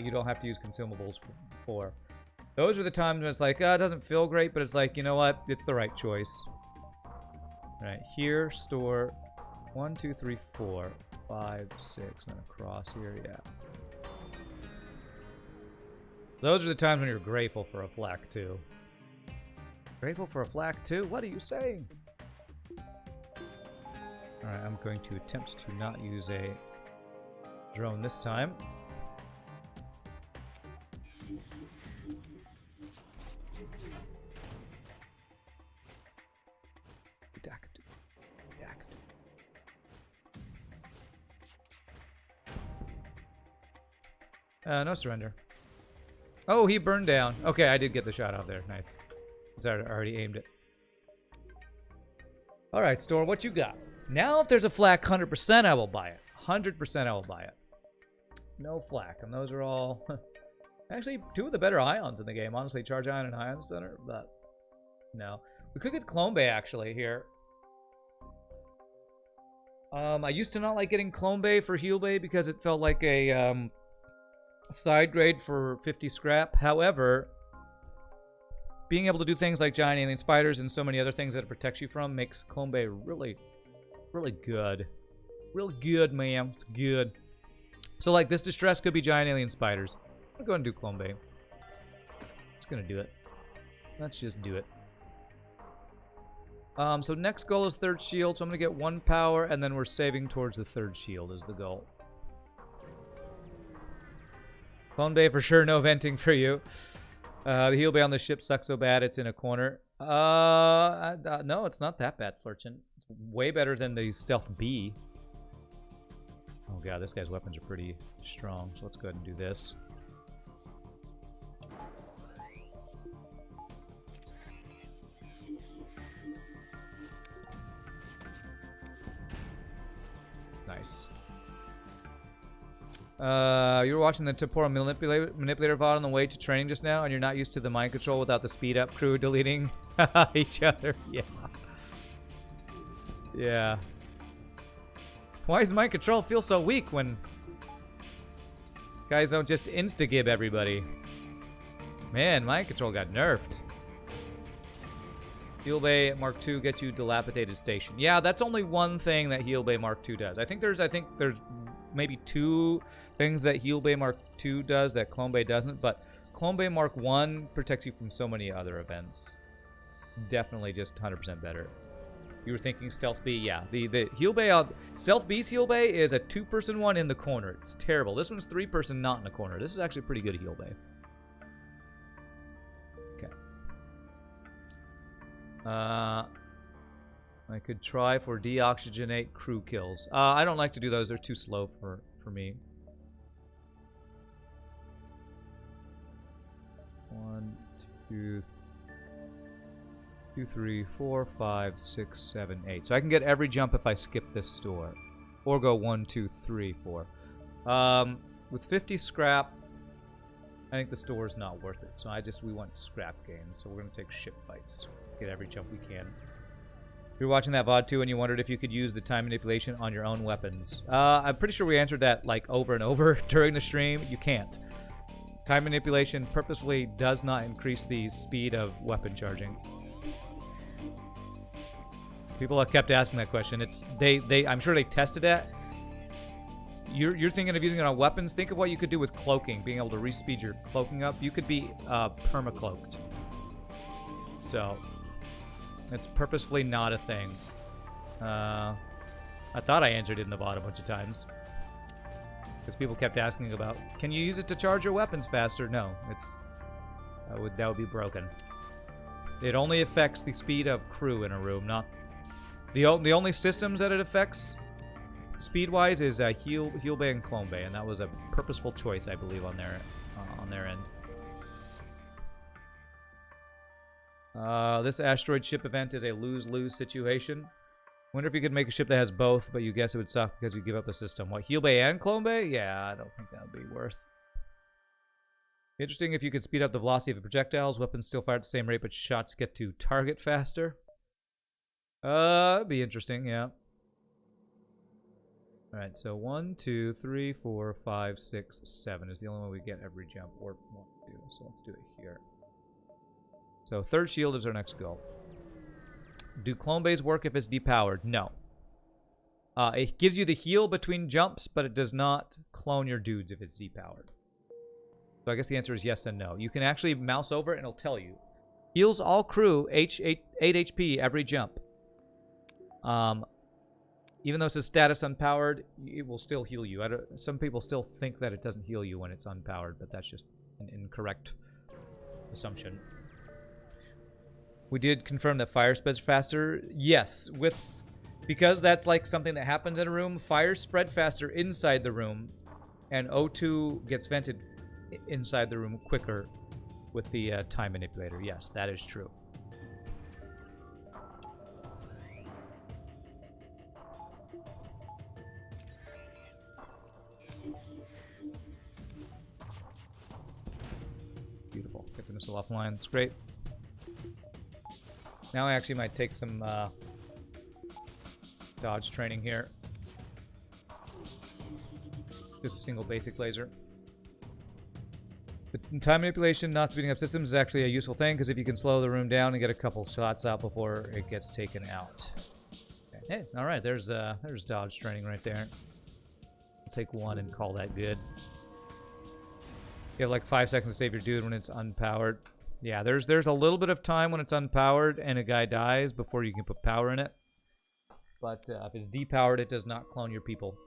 you don't have to use consumables for. Those are the times when it's like, it doesn't feel great, but it's like, you know what? It's the right choice. Alright, here, store 1, 2, 3, 4, 5, 6, and across here, yeah. Those are the times when you're grateful for a Flak 2. Grateful for a Flak 2? What are you saying? Alright, I'm going to attempt to not use a drone this time. No surrender. Oh, he burned down. Okay, I did get the shot off there. Nice. I already aimed it. Alright, store, what you got? Now if there's a flak, 100% I will buy it. 100% I will buy it. No flak, and those are all... Actually, 2 of the better ions in the game. Honestly, Charge Ion and Ion Stunner, but... No. We could get Clone Bay, actually, here. I used to not like getting Clone Bay for Heal Bay because it felt like a, side grade for 50 scrap. However, being able to do things like giant alien spiders and so many other things that it protects you from makes Clone Bay really, really good. Real good, man. It's good. So, like, this distress could be giant alien spiders. I'm going to go ahead and do Clone Bay. Just going to do it. Let's just do it. So next goal is 3rd shield, so I'm going to get 1 power, and then we're saving towards the 3rd shield is the goal. Clone Bay for sure, no venting for you. The heal bay on the ship sucks so bad it's in a corner. No, it's not that bad, Flurchin. It's way better than the Stealth B. Oh god, this guy's weapons are pretty strong, so let's go ahead and do this. Nice. You were watching the Temporal Manipulator VOD on the way to training just now, and you're not used to the mind control without the speed up crew deleting each other. Yeah. Yeah. Why does mind control feel so weak when guys don't just insta-gib everybody? Man, mind control got nerfed. Heal Bay Mark II gets you dilapidated station. Yeah, that's only one thing that Heal Bay Mark II does. I think there's maybe 2 things that Heal Bay Mark II does that Clone Bay doesn't, but Clone Bay Mark I protects you from so many other events. Definitely just 100% better. You were thinking Stealth B? Yeah. The Heal Bay, Stealth B's Heal Bay is a 2-person one in the corner. It's terrible. This one's 3-person not in the corner. This is actually pretty good Heal Bay. Okay. I could try for deoxygenate crew kills. I don't like to do those. They're too slow for me. 1, 2, 3, 4, 5, 6, 7, 8. So I can get every jump if I skip this store. Or go 1, 2, 3, 4. With 50 scrap, I think the store is not worth it. So we want scrap games. So we're going to take ship fights. Get every jump we can. You're watching that VOD too, and you wondered if you could use the time manipulation on your own weapons. I'm pretty sure we answered that like over and over during the stream. You can't. Time manipulation purposefully does not increase the speed of weapon charging. People have kept asking that question. I'm sure they tested it. You're thinking of using it on weapons. Think of what you could do with cloaking, being able to respeed your cloaking up. You could be perma-cloaked. So, it's purposefully not a thing. I thought I answered it in the VOD a bunch of times. Because people kept asking about, can you use it to charge your weapons faster? No, that would be broken. It only affects the speed of crew in a room, not... The only systems that it affects, speed-wise, is Heal Bay and Clone Bay, and that was a purposeful choice, I believe, on their end. This asteroid ship event is a lose-lose situation. Wonder if you could make a ship that has both, but you guess it would suck because you give up the system. What, Heal Bay and Clone Bay? Yeah, I don't think that would be worth. Interesting if you could speed up the velocity of the projectiles. Weapons still fire at the same rate, but shots get to target faster. It'd be interesting, yeah. Alright, so 1, 2, 3, 4, 5, 6, 7 is the only one we get every jump, or 1, 2. So let's do it here. So third shield is our next goal. Do clone bays work if it's depowered? No. It gives you the heal between jumps, but it does not clone your dudes if it's depowered. So I guess the answer is yes and no. You can actually mouse over it and it'll tell you. Heals all crew 8 HP every jump. Even though it says status unpowered, it will still heal you. Some people still think that it doesn't heal you when it's unpowered, but that's just an incorrect assumption. We did confirm that fire spreads faster. Yes, because that's like something that happens in a room. Fire spread faster inside the room, and O2 gets vented inside the room quicker with the time manipulator. Yes, that is true. Beautiful. Get the missile offline. That's great. Now I actually might take some dodge training here. Just a single basic laser. But time manipulation, not speeding up systems, is actually a useful thing, because if you can slow the room down and get a couple shots out before it gets taken out. Okay. Hey, alright, there's dodge training right there. I'll take one and call that good. You have like 5 seconds to save your dude when it's unpowered. Yeah, there's a little bit of time when it's unpowered and a guy dies before you can put power in it. But if it's depowered, it does not clone your people.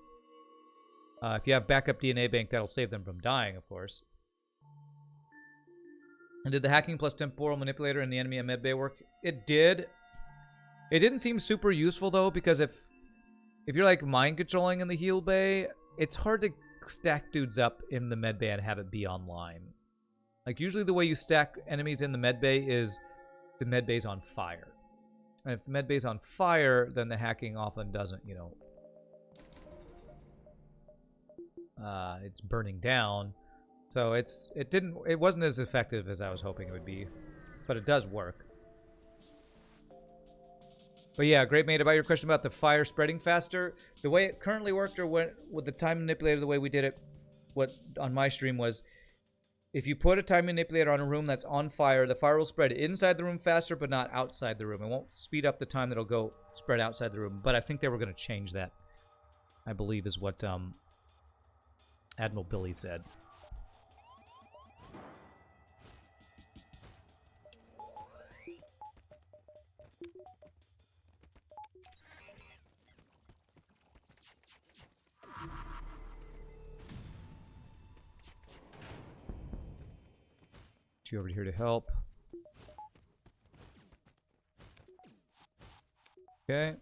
If you have backup DNA bank, that'll save them from dying, of course. And did the hacking plus temporal manipulator in the enemy and medbay work? It did. It didn't seem super useful, though, because if you're like mind controlling in the heal bay, it's hard to stack dudes up in the medbay and have it be online. Like, usually the way you stack enemies in the medbay is the medbay's on fire. And if the medbay's on fire, then the hacking often doesn't, you know... it's burning down. So it wasn't as effective as I was hoping it would be. But it does work. But yeah, great mate, about your question about the fire spreading faster. The way it currently worked, or with the time manipulator, the way we did it, on my stream was... If you put a time manipulator on a room that's on fire, the fire will spread inside the room faster, but not outside the room. It won't speed up the time that it'll go spread outside the room. But I think they were going to change that, I believe, is what Admiral Billy said. You over here to help. Okay.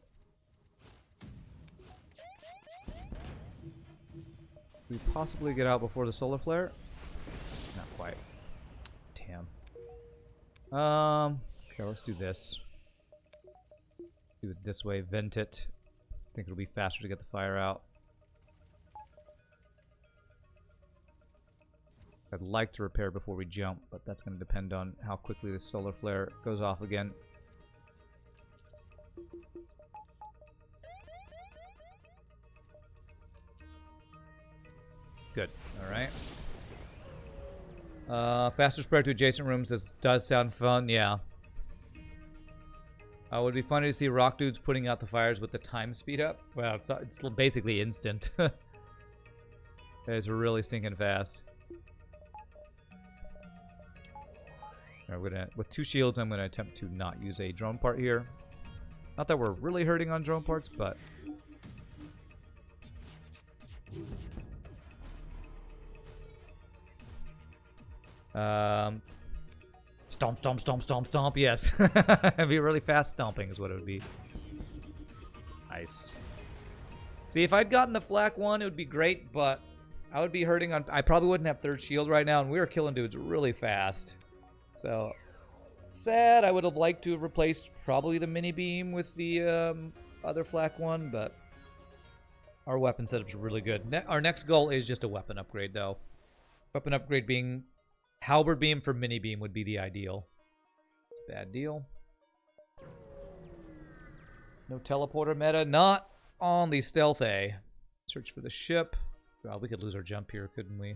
We possibly get out before the solar flare? Not quite. Damn. Okay, let's do this. Do it this way, vent it. I think it'll be faster to get the fire out. I'd like to repair before we jump, but that's going to depend on how quickly the solar flare goes off again. Good. Alright. Faster spread to adjacent rooms. This does sound fun. Yeah. It would be funny to see rock dudes putting out the fires with the time speed up. Well, it's basically instant. It's really stinking fast. With 2 shields, I'm gonna attempt to not use a drone part here. Not that we're really hurting on drone parts, but stomp, stomp, stomp, stomp, stomp. Yes, it'd be really fast stomping is what it would be. Nice. See, if I'd gotten the flak one, it would be great, but I would be hurting on. I probably wouldn't have 3rd shield right now, and we were killing dudes really fast. So, sad. I would have liked to have replaced probably the mini beam with the other flak one, but our weapon setup's really good. Our next goal is just a weapon upgrade, though. Weapon upgrade being halberd beam for mini beam would be the ideal. It's a bad deal. No teleporter meta. Not on the stealth A. Search for the ship. Well, we could lose our jump here, couldn't we?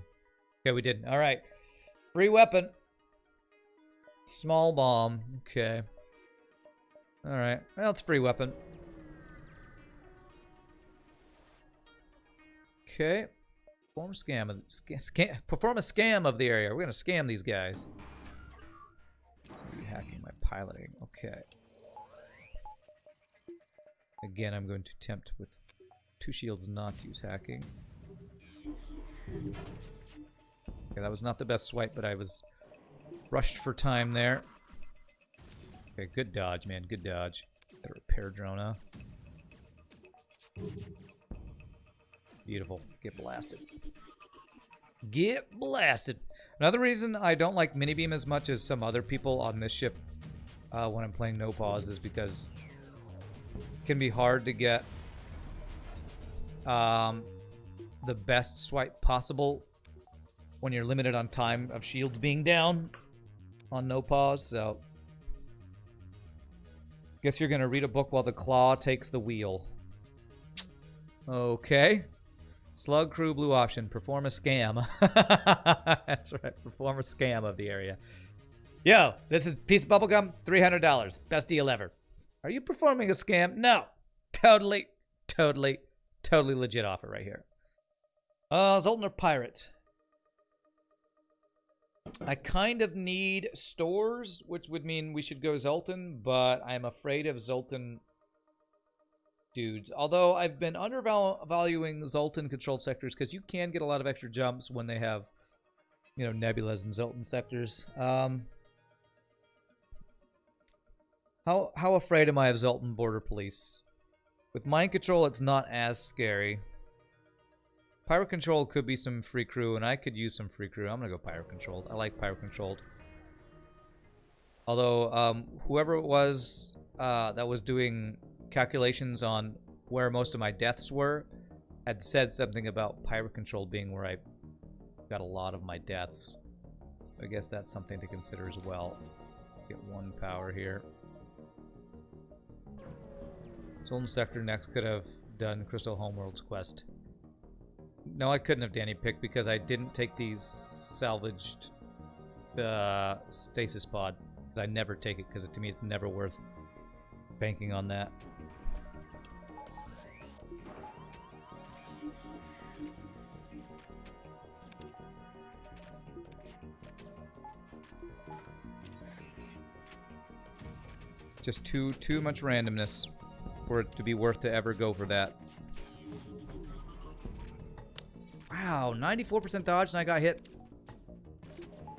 Okay, we didn't. All right. Free weapon. Small bomb. Okay. Alright. Well, it's free weapon. Okay. Perform a scam of the area. We're gonna scam these guys. Hacking my piloting. Okay. Again, I'm going to attempt with 2 shields not to use hacking. Okay, that was not the best swipe, but I was rushed for time there. Okay, good dodge, man. Good dodge. Got a repair drone, huh? Beautiful. Get blasted. Get blasted. Another reason I don't like mini-beam as much as some other people on this ship when I'm playing no pause is because it can be hard to get the best swipe possible when you're limited on time of shields being down on no pause, so guess you're gonna read a book while the claw takes the wheel. Okay. Slug crew blue option. Perform a scam. That's right. Perform a scam of the area. Yo, this is piece of bubblegum, $300. Best deal ever. Are you performing a scam? No. Totally legit offer right here. Zoltan or pirate? I kind of need stores, which would mean we should go Zoltan, but I'm afraid of Zoltan dudes. Although I've been undervaluing Zoltan controlled sectors because you can get a lot of extra jumps when they have, you know, nebulas and Zoltan sectors. How afraid am I of Zoltan border police? With mind control, it's not as scary. Pyro control could be some free crew, and I could use some free crew. I'm gonna go pyro controlled. I like pyro controlled. Although, whoever it was that was doing calculations on where most of my deaths were had said something about pyro control being where I got a lot of my deaths. I guess that's something to consider as well. Get 1 power here. Zoltan sector next. Could have done Crystal Homeworld's quest. No, I couldn't have Danny picked because I didn't take these salvaged stasis pod. I never take it because to me it's never worth banking on that. Just too much randomness for it to be worth to ever go for that. Wow, 94% dodge and I got hit.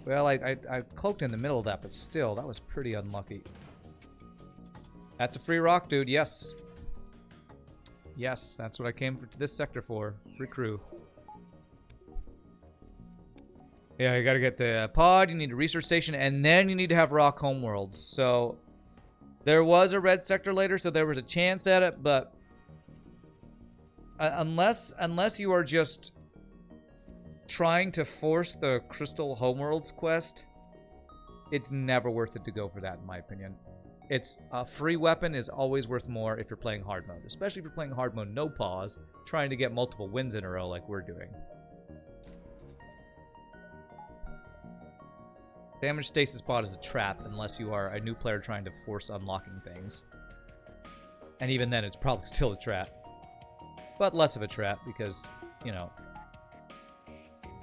Well, I cloaked in the middle of that, but still, that was pretty unlucky. That's a free rock, dude. Yes. Yes, that's what I came to this sector for. Free crew. Yeah, you gotta get the pod, you need a research station, and then you need to have rock homeworlds. So, there was a red sector later, so there was a chance at it, but unless you are just trying to force the Crystal Homeworlds quest, it's never worth it to go for that, in my opinion. It's a free weapon is always worth more if you're playing hard mode, especially if you're playing hard mode no pause, trying to get multiple wins in a row like we're doing. Damage stasis pod is a trap unless you are a new player trying to force unlocking things. And even then, it's probably still a trap. But less of a trap because, you know,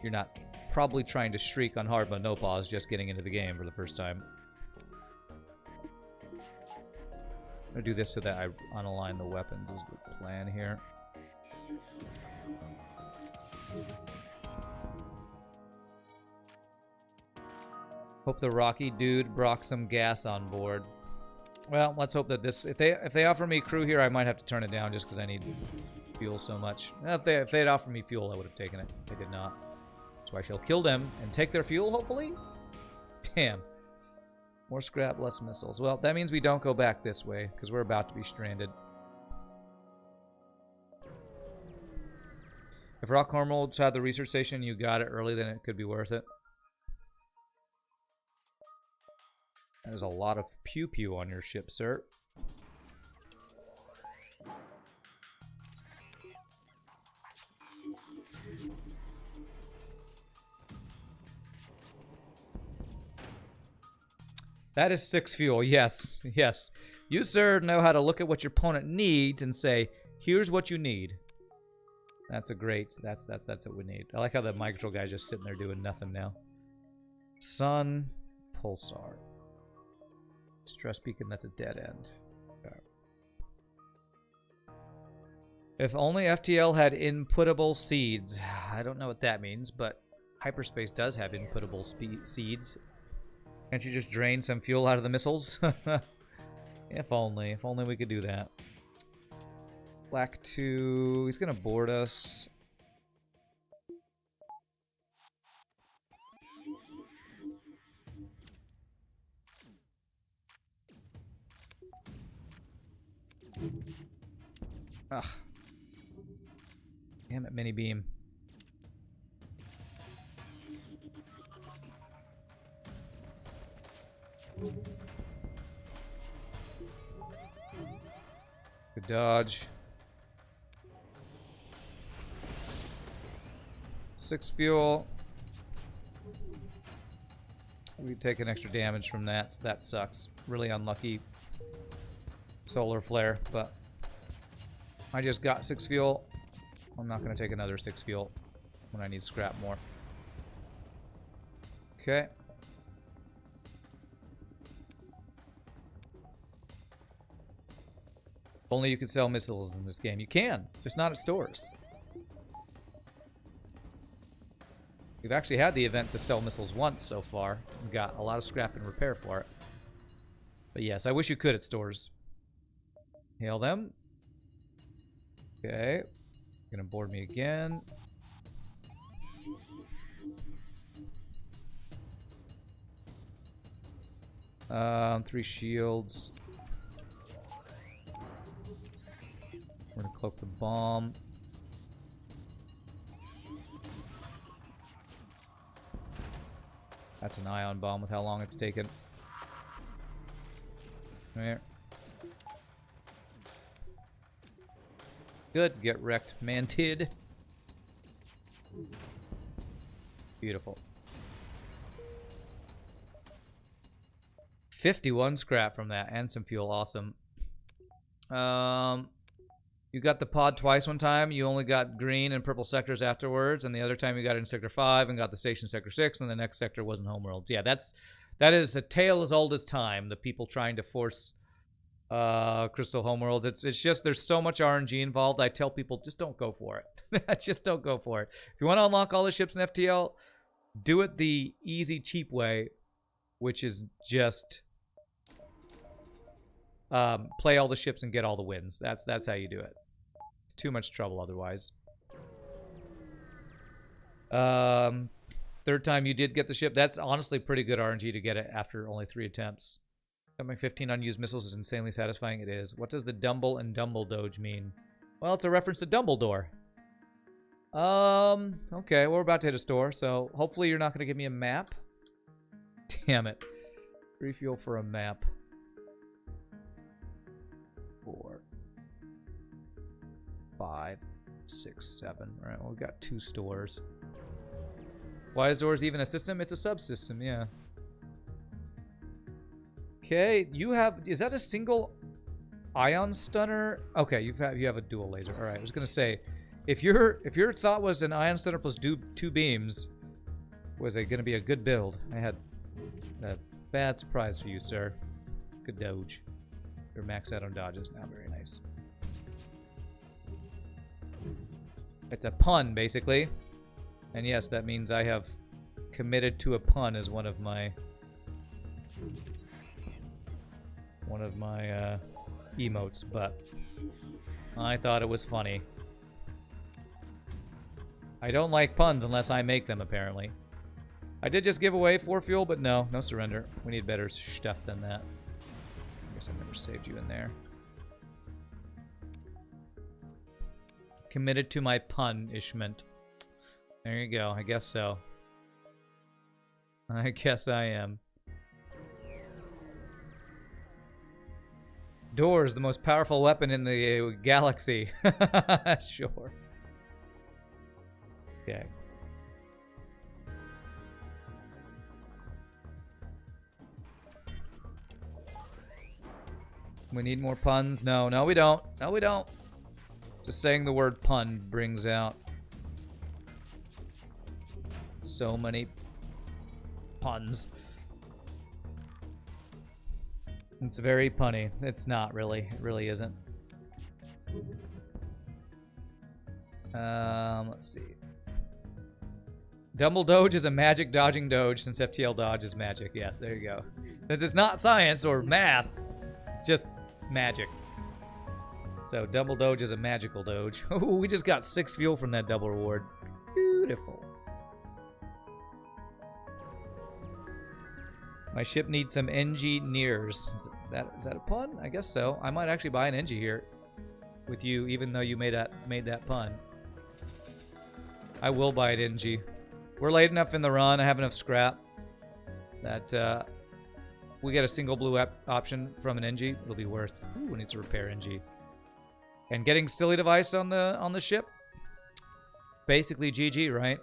you're not probably trying to shriek on hard mode no pause just getting into the game for the first time. I'm going to do this so that I unalign the weapons is the plan here. Hope the Rocky dude brought some gas on board. Well, let's hope that this... If they offer me crew here, I might have to turn it down just because I need fuel so much. If they had offered me fuel, I would have taken it. They did not. So I shall kill them and take their fuel, hopefully? Damn. More scrap, less missiles. Well, that means we don't go back this way because we're about to be stranded. If Rock Hormones had the research station, you got it early, then it could be worth it. There's a lot of pew-pew on your ship, sir. That is 6 fuel, yes, yes. You, sir, know how to look at what your opponent needs and say, here's what you need. That's a great, that's what we need. I like how the mind control guy's just sitting there doing nothing now. Sun, Pulsar. Stress beacon, that's a dead end. Okay. If only FTL had inputtable seeds. I don't know what that means, but hyperspace does have inputtable seeds. Can't you just drain some fuel out of the missiles? If only we could do that. Black 2, he's gonna board us. Ugh. Damn it, mini beam. Good dodge. 6 fuel. We take an extra damage from that, so that sucks. Really unlucky solar flare, but I just got 6 fuel. I'm not going to take another 6 fuel when I need scrap more. Okay. Only you can sell missiles in this game. You can, just not at stores. We've actually had the event to sell missiles once so far. We got a lot of scrap and repair for it. But yes, I wish you could at stores. Hail them. Okay. Gonna board me again. Three shields. We're gonna cloak the bomb. That's an ion bomb with how long it's taken. There. Good. Get wrecked, Mantid. Beautiful. 51 scrap from that and some fuel. Awesome. You got the pod twice one time. You only got green and purple sectors afterwards, and the other time you got it in Sector 5 and got the station in Sector 6, and the next sector wasn't Homeworlds. Yeah, that is a tale as old as time, the people trying to force Crystal Homeworlds. It's just there's so much RNG involved. I tell people, just don't go for it. Just don't go for it. If you want to unlock all the ships in FTL, do it the easy, cheap way, which is just play all the ships and get all the wins. That's how you do it. It's too much trouble otherwise. Third time you did get the ship. That's honestly pretty good RNG to get it after only 3 attempts. Having 15 unused missiles is insanely satisfying. It is. What does the Dumble and Dumble Doge mean? Well, it's a reference to Dumbledore. Okay, we're about to hit a store, so hopefully you're not going to give me a map. Damn it. Refuel for a map. 4, 5, 6, 7. All right, well, we've got 2 stores. Why is doors even a system? It's a subsystem, yeah. Okay, you have... Is that a single ion stunner? Okay, you have a dual laser. All right, I was gonna say, if your thought was an ion stunner plus two beams, was it gonna be a good build? I had a bad surprise for you, sir. Good dodge. You're maxed out on dodges now. Very nice. It's a pun, basically. And yes, that means I have committed to a pun as one of my emotes, but I thought it was funny. I don't like puns unless I make them, apparently. I did just give away 4 fuel, but no surrender. We need better stuff than that. I guess I never saved you in there. Committed to my punishment. There you go. I guess so. I guess I am. Doors, the most powerful weapon in the galaxy. Sure. Okay. We need more puns? No, we don't. No, we don't. Just saying the word pun brings out so many puns. It's very punny. It's not really. It really isn't. Let's see. Double Doge is a magic dodging Doge since FTL dodge is magic. Yes, there you go. Since it's not science or math, it's just magic. So double Doge is a magical Doge. Ooh, we just got 6 fuel from that double reward. Beautiful. My ship needs some engineers. Is that a pun? I guess so. I might actually buy an Engie here with you, even though you made that pun. I will buy an Engie. We're late enough in the run. I have enough scrap that we get a single blue option from an Engie. It'll be worth. Ooh, we need to repair Engie. And getting silly device on the ship. Basically GG, right?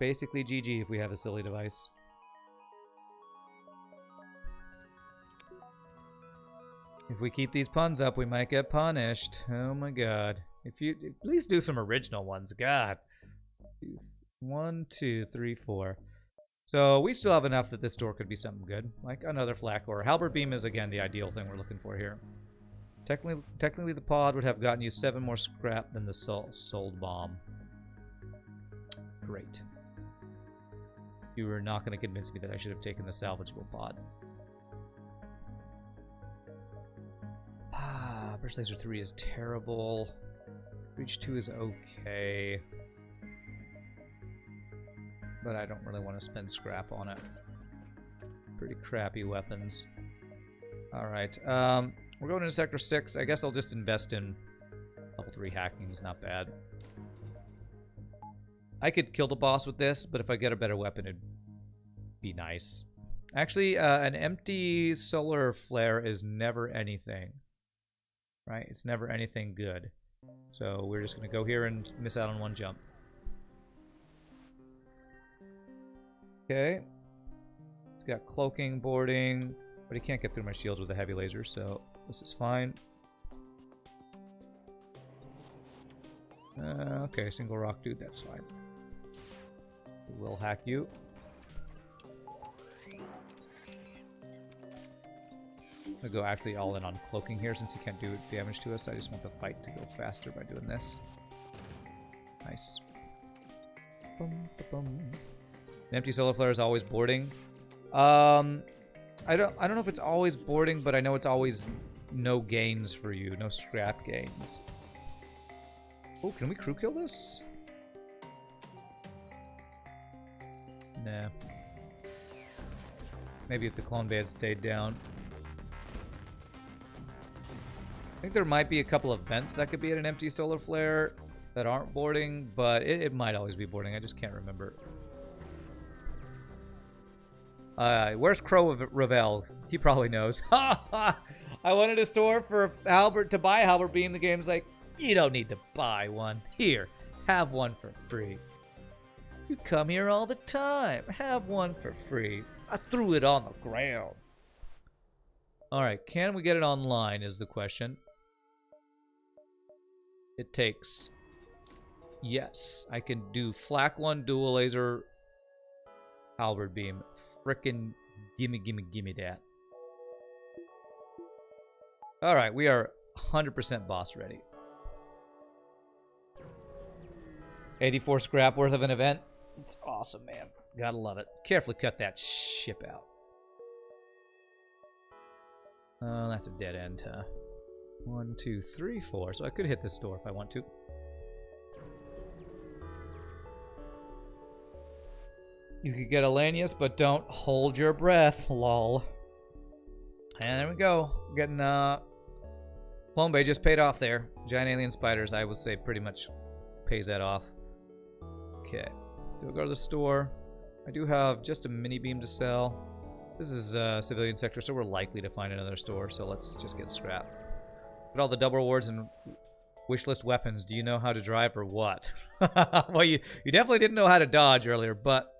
Basically GG if we have a silly device. If we keep these puns up, we might get punished. Oh my god. If you please do some original ones, God. 1, 2, 3, 4. So we still have enough that this door could be something good, like another flak ore. Halberd beam is again the ideal thing we're looking for here. Technically, the pod would have gotten you 7 more scrap than the sold bomb. Great. You were not going to convince me that I should have taken the salvageable pod. Burst Laser 3 is terrible. Breach 2 is okay. But I don't really want to spend scrap on it. Pretty crappy weapons. Alright, we're going into Sector 6. I guess I'll just invest in level 3 hacking. It's not bad. I could kill the boss with this, but if I get a better weapon, it'd be nice. Actually, an empty solar flare is never anything. Right? It's never anything good. So we're just going to go here and miss out on 1 jump. Okay. It's got cloaking, boarding, but he can't get through my shields with a heavy laser, so this is fine. Okay, single rock dude, that's fine. We'll hack you. I'm gonna go actually all in on cloaking here since he can't do damage to us. I just want the fight to go faster by doing this. Nice. Boom, boom. An empty solar flare is always boarding. I don't know if it's always boarding, but I know it's always no gains for you, no scrap gains. Oh, can we crew kill this? Nah. Maybe if the clone band stayed down. I think there might be a couple of vents that could be at an empty solar flare that aren't boarding, but it might always be boarding. I just can't remember. Where's Crow Ravel? He probably knows. I wanted a store for Halberd to buy Halberd Beam. The game's like, you don't need to buy one. Here, have one for free. You come here all the time. Have one for free. I threw it on the ground. Alright, can we get it online is the question. It takes... Yes, I can do flak 1 dual laser halberd beam. Frickin' gimme, gimme, gimme that. Alright, we are 100% boss ready. 84 scrap worth of an event. It's awesome, man. Gotta love it. Carefully cut that ship out. That's a dead end, huh? 1, 2, 3, 4. So I could hit this door if I want to. You could get a Lanius, but don't hold your breath, lol. And there we go. Getting, Clone Bay just paid off there. Giant alien spiders, I would say, pretty much pays that off. Okay. So we'll go to the store. I do have just a mini beam to sell. This is a civilian sector, so we're likely to find another store, so let's just get scrap. But all the double rewards and wishlist weapons, do you know how to drive or what? Well, you definitely didn't know how to dodge earlier, but...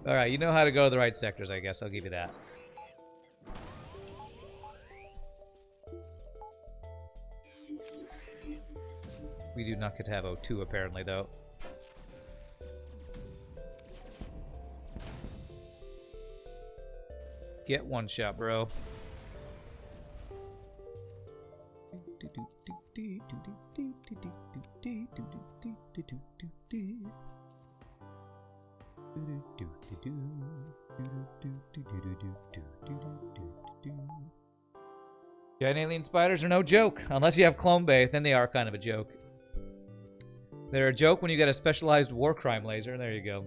Alright, you know how to go to the right sectors, I guess. I'll give you that. We do not get to have O2, apparently, though. Get one shot, bro. Giant alien spiders are no joke. Unless you have Clone Bay, then they are kind of a joke. They're a joke when you get a specialized war crime laser. There you go.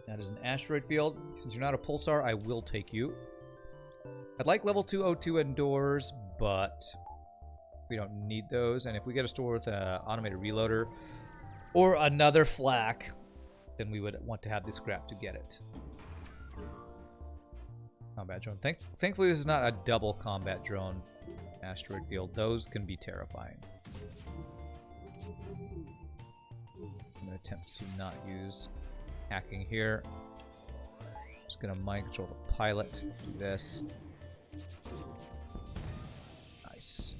That is an asteroid field. Since you're not a pulsar, I will take you. I'd like level 2 O2 indoors, but we don't need those. And if we get a store with an automated reloader or another flak, then we would want to have the scrap to get it. Combat drone. Thankfully, this is not a double combat drone asteroid field. Those can be terrifying. I'm going to attempt to not use hacking here. Just going to mind control the pilot. Do this. Nice.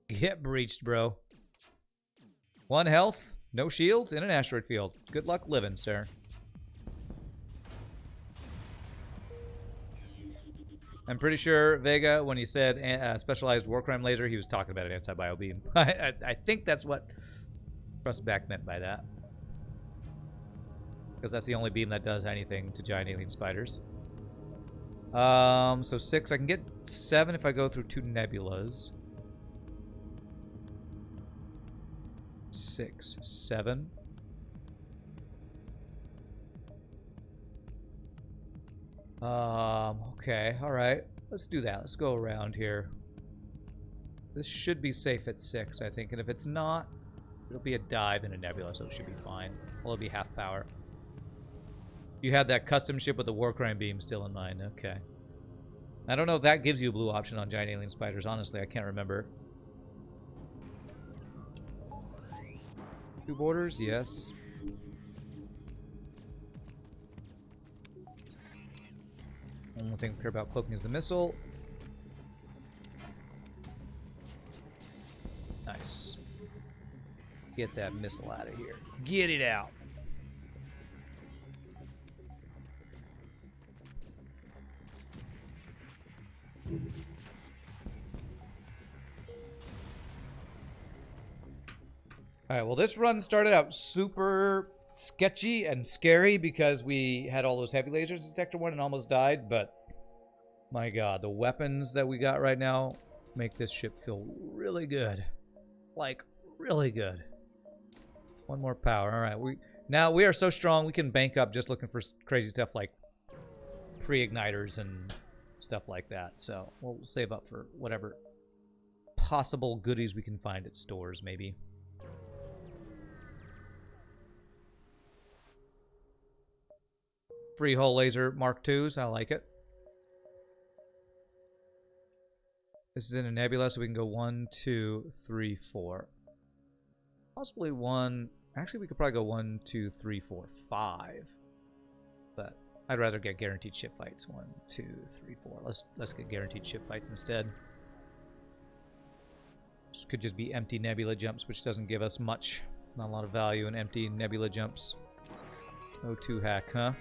Get breached, bro. 1 health, no shields, in an asteroid field. Good luck living, sir. I'm pretty sure Vega, when he said specialized war crime laser, he was talking about an anti-bio beam. I think that's what Trustback meant by that. Because that's the only beam that does anything to giant alien spiders. So 6. I can get 7 if I go through 2 nebulas. 6, 7. Okay, alright. Let's do that. Let's go around here. This should be safe at 6, I think. And if it's not, it'll be a dive in a nebula, so it should be fine. Well, it'll be half power. You have that custom ship with the war crime beam still in mind. Okay. I don't know if that gives you a blue option on giant alien spiders. Honestly, I can't remember. 2 borders? Yes. Only thing I care about cloaking is the missile. Nice. Get that missile out of here. Get it out. Alright, well this run started out super sketchy and scary because we had all those heavy lasers in Sector 1 and almost died, but my god, the weapons that we got right now make this ship feel really good. Like, really good. 1 more power. Alright, now we are so strong we can bank up just looking for crazy stuff like pre-igniters and stuff like that. So we'll save up for whatever possible goodies we can find at stores, maybe. Free hull laser Mark IIs. I like it. This is in a nebula, so we can go 1, 2, 3, 4. Possibly 1. Actually, we could probably go 1, 2, 3, 4, 5. But I'd rather get guaranteed ship fights. 1, 2, 3, 4. Let's get guaranteed ship fights instead. This could just be empty nebula jumps, which doesn't give us much. Not a lot of value in empty nebula jumps. O2 hack, huh?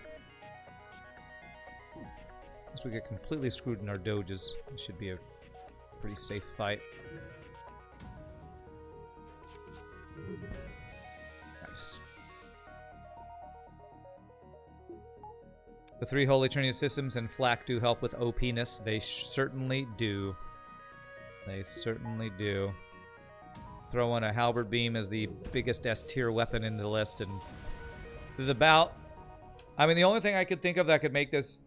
Unless we get completely screwed in our doges, it should be a pretty safe fight. Nice. The 3 Holy Trinity systems and flak do help with OP-ness. They certainly do. They certainly do. Throw in a halberd beam as the biggest S-tier weapon in the list, and this is about... I mean, the only thing I could think of that could make this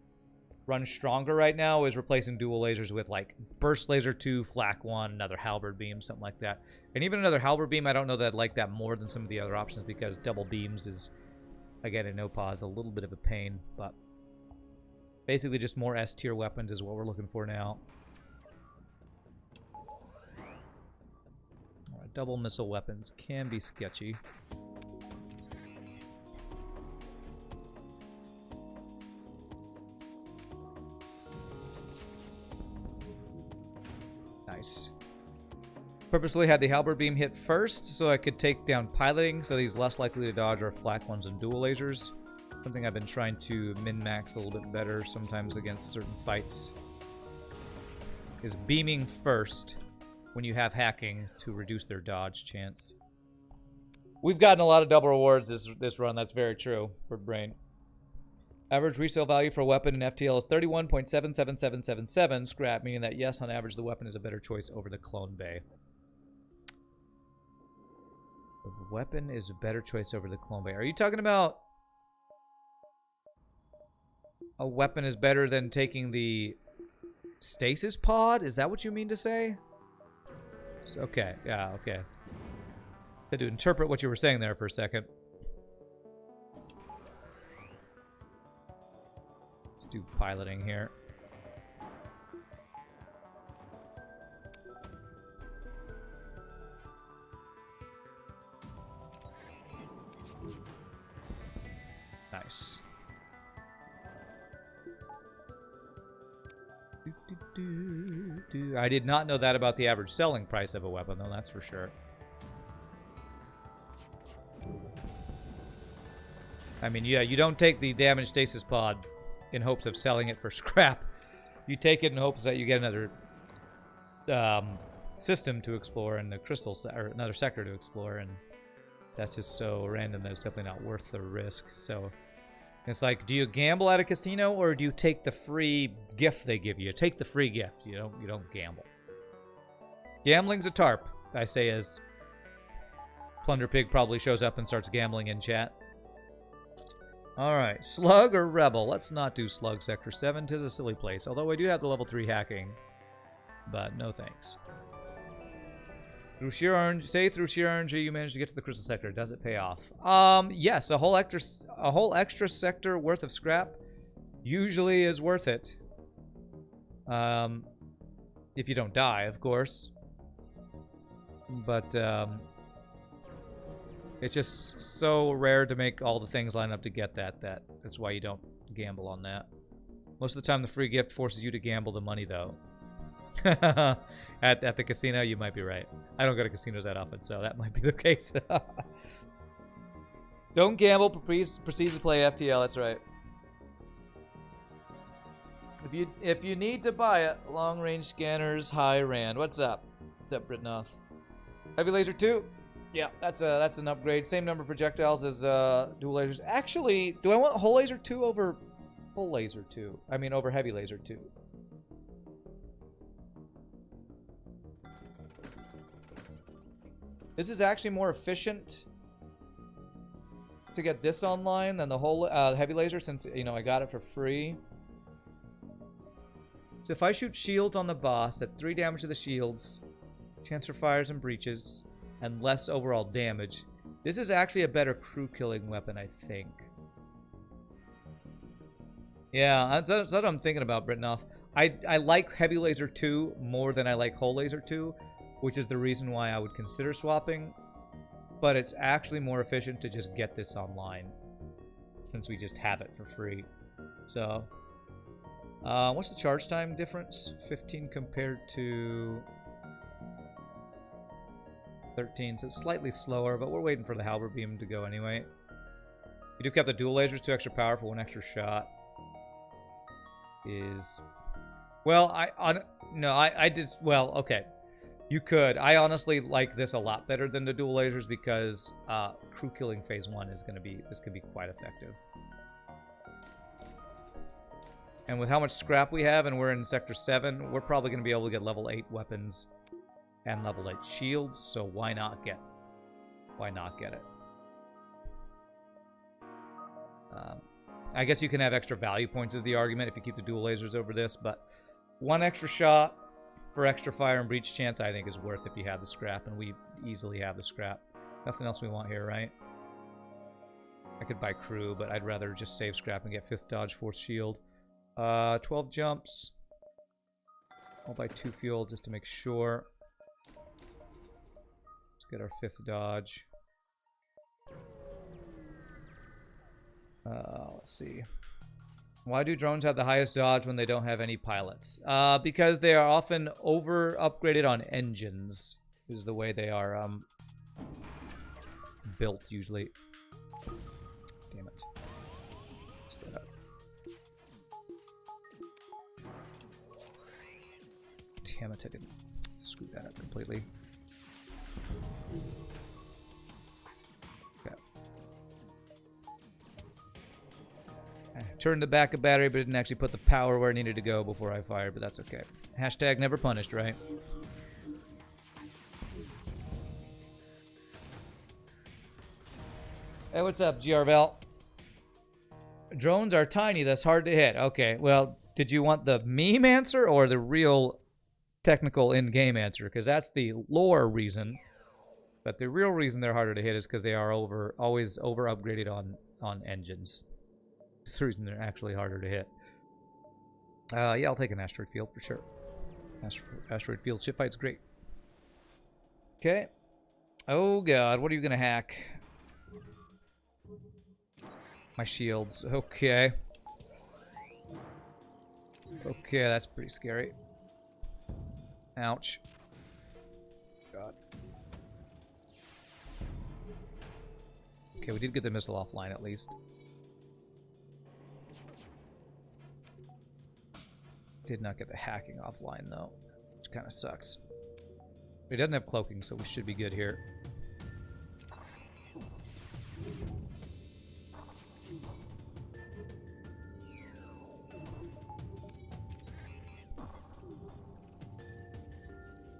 run stronger right now is replacing dual lasers with, like, burst laser 2, flak 1, another halberd beam, something like that. And even another halberd beam, I don't know that I'd like that more than some of the other options, because double beams is, again, in OPA is a little bit of a pain, but basically just more S-tier weapons is what we're looking for now. Alright, double missile weapons can be sketchy. Nice. Purposely had the halberd beam hit first so I could take down piloting, so he's less likely to dodge our flak ones and dual lasers. Something I've been trying to min-max a little bit better sometimes against certain fights. Is beaming first when you have hacking to reduce their dodge chance. We've gotten a lot of double rewards this run, that's very true for Brain. Average resale value for a weapon in FTL is 31.77777 scrap, meaning that yes, on average, the weapon is a better choice over the clone bay. The weapon is a better choice over the clone bay. Are you talking about a weapon is better than taking the stasis pod? Is that what you mean to say? Okay, yeah, okay. Had to interpret what you were saying there for a second. Do piloting here. Nice. I did not know that about the average selling price of a weapon, though, that's for sure. I mean, yeah, you don't take the damaged stasis pod in hopes of selling it for scrap. You take it in hopes that you get another system to explore and the crystal or another sector to explore, and that's just so random that it's definitely not worth the risk. So it's like, do you gamble at a casino or do you take the free gift they give you? Take the free gift. You don't gamble. Gambling's a tarp, I say, as Plunder Pig probably shows up and starts gambling in chat. Alright, Slug or Rebel? Let's not do Slug Sector 7. 'Tis a silly place. Although I do have the level 3 hacking. But no thanks. Through sheer RNG, you managed to get to the Crystal Sector. Does it pay off? Yes, a whole extra sector worth of scrap usually is worth it. If you don't die, of course. But, it's just so rare to make all the things line up to get that's why you don't gamble on that. Most of the time, the free gift forces you to gamble the money, though. At the casino, you might be right. I don't go to casinos that often, so that might be the case. Don't gamble, proceed to play FTL, that's right. If you need to buy it, long-range scanners, high rand. What's up? What's up, Britnoff? Heavy laser 2? Yeah, that's an upgrade. Same number of projectiles as dual lasers. Actually, do I want whole laser 2 over full laser 2? I mean, over heavy laser 2. This is actually more efficient to get this online than the whole heavy laser, since, you know, I got it for free. So if I shoot shields on the boss, that's 3 damage to the shields, chance for fires and breaches, and less overall damage. This is actually a better crew killing weapon, I think. Yeah, that's what I'm thinking about, Britnoff. I like heavy laser 2 more than I like whole laser 2, which is the reason why I would consider swapping. But it's actually more efficient to just get this online, since we just have it for free. So, what's the charge time difference? 15 compared to 13, so it's slightly slower, but we're waiting for the halberd beam to go anyway. You do have the dual lasers, 2 extra power for 1 extra shot. Is... Well, I did... Well, okay. You could. I honestly like this a lot better than the dual lasers because crew killing phase 1 is going to be... This could be quite effective. And with how much scrap we have, and we're in Sector 7, we're probably going to be able to get level 8 weapons and level 8 shields, so why not get it? I guess you can have extra value points is the argument if you keep the dual lasers over this, but 1 extra shot for extra fire and breach chance I think is worth if you have the scrap, and we easily have the scrap. Nothing else we want here, right? I could buy crew, but I'd rather just save scrap and get 5th dodge, 4th shield. 12 jumps. I'll buy 2 fuel just to make sure. Let's get our 5th dodge. Let's see. Why do drones have the highest dodge when they don't have any pilots? Because they are often over-upgraded on engines, is the way they are built, usually. Damn it. Stay up. Damn it, I didn't screw that up completely. Okay. I turned the backup battery, but didn't actually put the power where it needed to go before I fired, but that's okay. Hashtag never punished, right? Hey, what's up, GRVL? Drones are tiny, that's hard to hit. Okay, well, did you want the meme answer or the real technical in-game answer? Because that's the lore reason. But the real reason they're harder to hit is because they are always over-upgraded on engines. That's the reason they're actually harder to hit. Yeah, I'll take an asteroid field for sure. Asteroid field ship fight's great. Okay. Oh god, what are you gonna hack? My shields. Okay. Okay, that's pretty scary. Ouch. God. Okay, we did get the missile offline at least. Did not get the hacking offline though, which kind of sucks. He doesn't have cloaking, so we should be good here.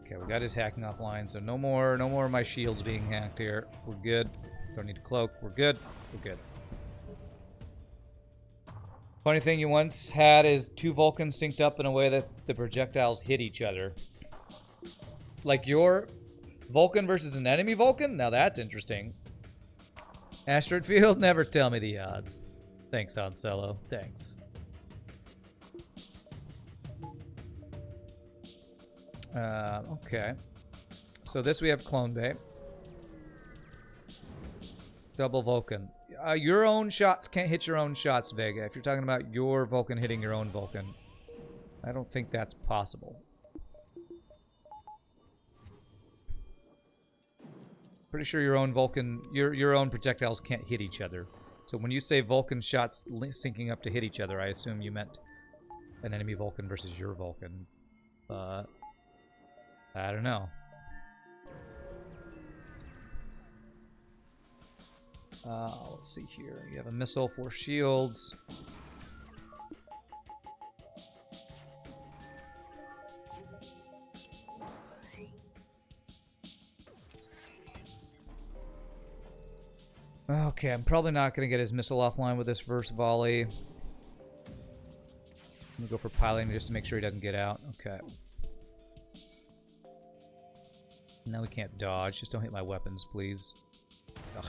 Okay, we got his hacking offline, so no more of my shields being hacked here. We're good. Don't need to cloak. We're good. We're good. Funny thing you once had is 2 Vulcans synced up in a way that the projectiles hit each other. Like your Vulcan versus an enemy Vulcan? Now that's interesting. Asteroid field? Never tell me the odds. Thanks, Han Solo. Thanks. Okay. So this we have Clone Bay. Double Vulcan. Your own shots can't hit your own shots, Vega. If you're talking about your Vulcan hitting your own Vulcan, I don't think that's possible. Pretty sure your own Vulcan, your own projectiles can't hit each other. So when you say Vulcan shots syncing up to hit each other, I assume you meant an enemy Vulcan versus your Vulcan. But I don't know. Let's see here. You have a missile, 4 shields. Okay, I'm probably not going to get his missile offline with this verse volley. I'm going to go for piloting just to make sure he doesn't get out. Okay. Now we can't dodge. Just don't hit my weapons, please. Ugh.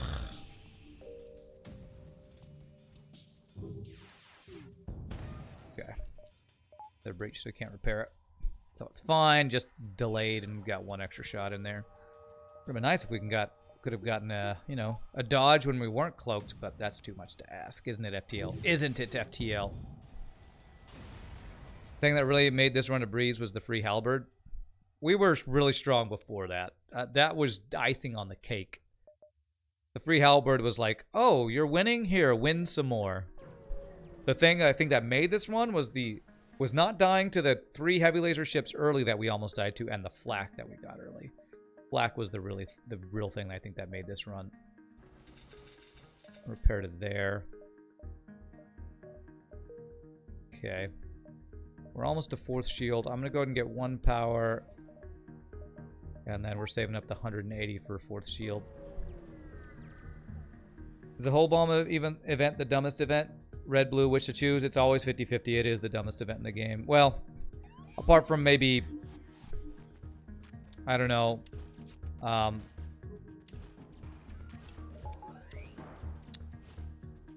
Okay. They're breached, so I can't repair it. So it's fine. Just delayed and got 1 extra shot in there. Would have been nice if we can got Could have gotten a, you know, a dodge when we weren't cloaked, but that's too much to ask, isn't it, FTL? Isn't it, FTL? Thing that really made this run a breeze was the free halberd. We were really strong before that. That was icing on the cake. The free halberd was like, oh, you're winning? Here, win some more. The thing I think that made this run was not dying to the 3 heavy laser ships early that we almost died to, and the flak that we got early. Flak was the real thing I think that made this run. Repair to there. Okay. We're almost to 4th shield. I'm gonna go ahead and get 1 power. And then we're saving up the 180 for 4th shield. Is the whole bomb event the dumbest event? Red, blue, which to choose? It's always 50-50. It is the dumbest event in the game. Well, apart from maybe, I don't know,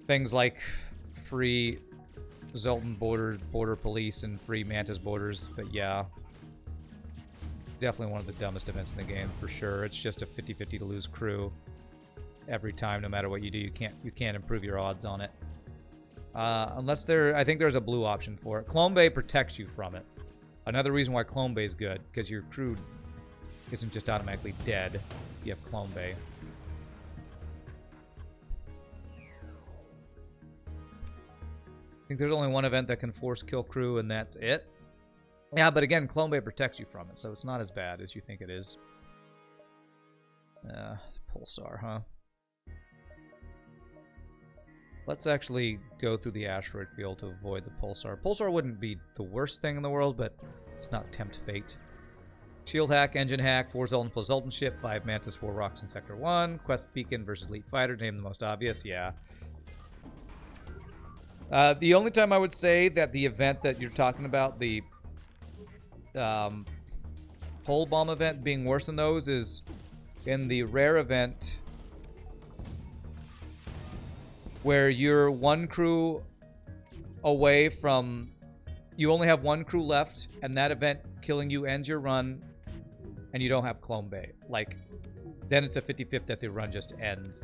things like free Zoltan border police and free Mantis borders, but yeah. Definitely one of the dumbest events in the game, for sure. It's just a 50-50 to lose crew every time, no matter what you do. You can't improve your odds on it. Unless I think there's a blue option for it. Clone Bay protects you from it. Another reason why Clone Bay is good, because your crew isn't just automatically dead. You have Clone Bay. I think there's only one event that can force kill crew, and that's it. Yeah, but again, Clone Bay protects you from it, so it's not as bad as you think it is. Pulsar, huh? Let's actually go through the asteroid field to avoid the Pulsar. Pulsar wouldn't be the worst thing in the world, but let's not tempt fate. Shield hack, engine hack, 4 Zoltan plus Zoltan ship, 5 Mantis, 4 rocks in Sector 1. Quest beacon versus Elite Fighter, name the most obvious, yeah. The only time I would say that the event that you're talking about, the pole bomb event being worse than those, is in the rare event where you're 1 crew away from... You only have 1 crew left, and that event killing you ends your run, and you don't have Clone Bay. Like, then it's a 50-50 that the run just ends.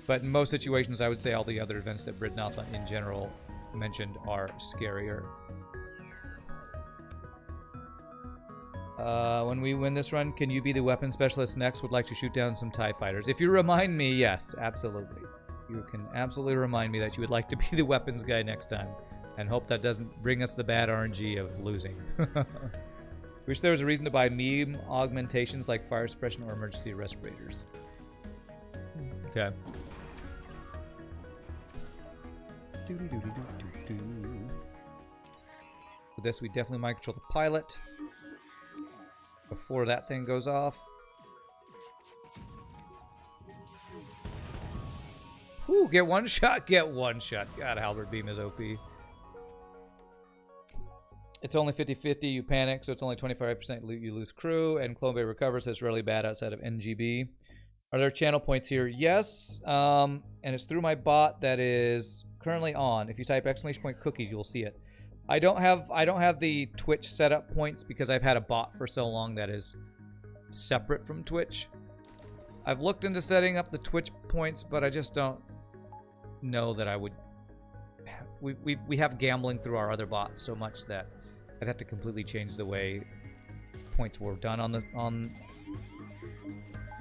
But in most situations, I would say all the other events that Britnoth in general mentioned are scarier. When we win this run, can you be the weapon specialist next? Would like to shoot down some TIE fighters. If you remind me, yes, absolutely. You can absolutely remind me that you would like to be the weapons guy next time. And hope that doesn't bring us the bad RNG of losing. Wish there was a reason to buy meme augmentations like fire suppression or emergency respirators. Okay. For this, we definitely might control the pilot before that thing goes off. Whew, get one shot, get one shot. God, Halberd Beam is OP. It's only 50-50, you panic, so it's only 25% you lose crew, and Clone Bay recovers, so it's really bad outside of NGB. Are there channel points here? Yes, and it's through my bot that is currently on. If you type !cookies, you will see it. I don't have the Twitch setup points because I've had a bot for so long that is separate from Twitch. I've looked into setting up the Twitch points, but I just don't know that I would. We have gambling through our other bot so much that I'd have to completely change the way points were done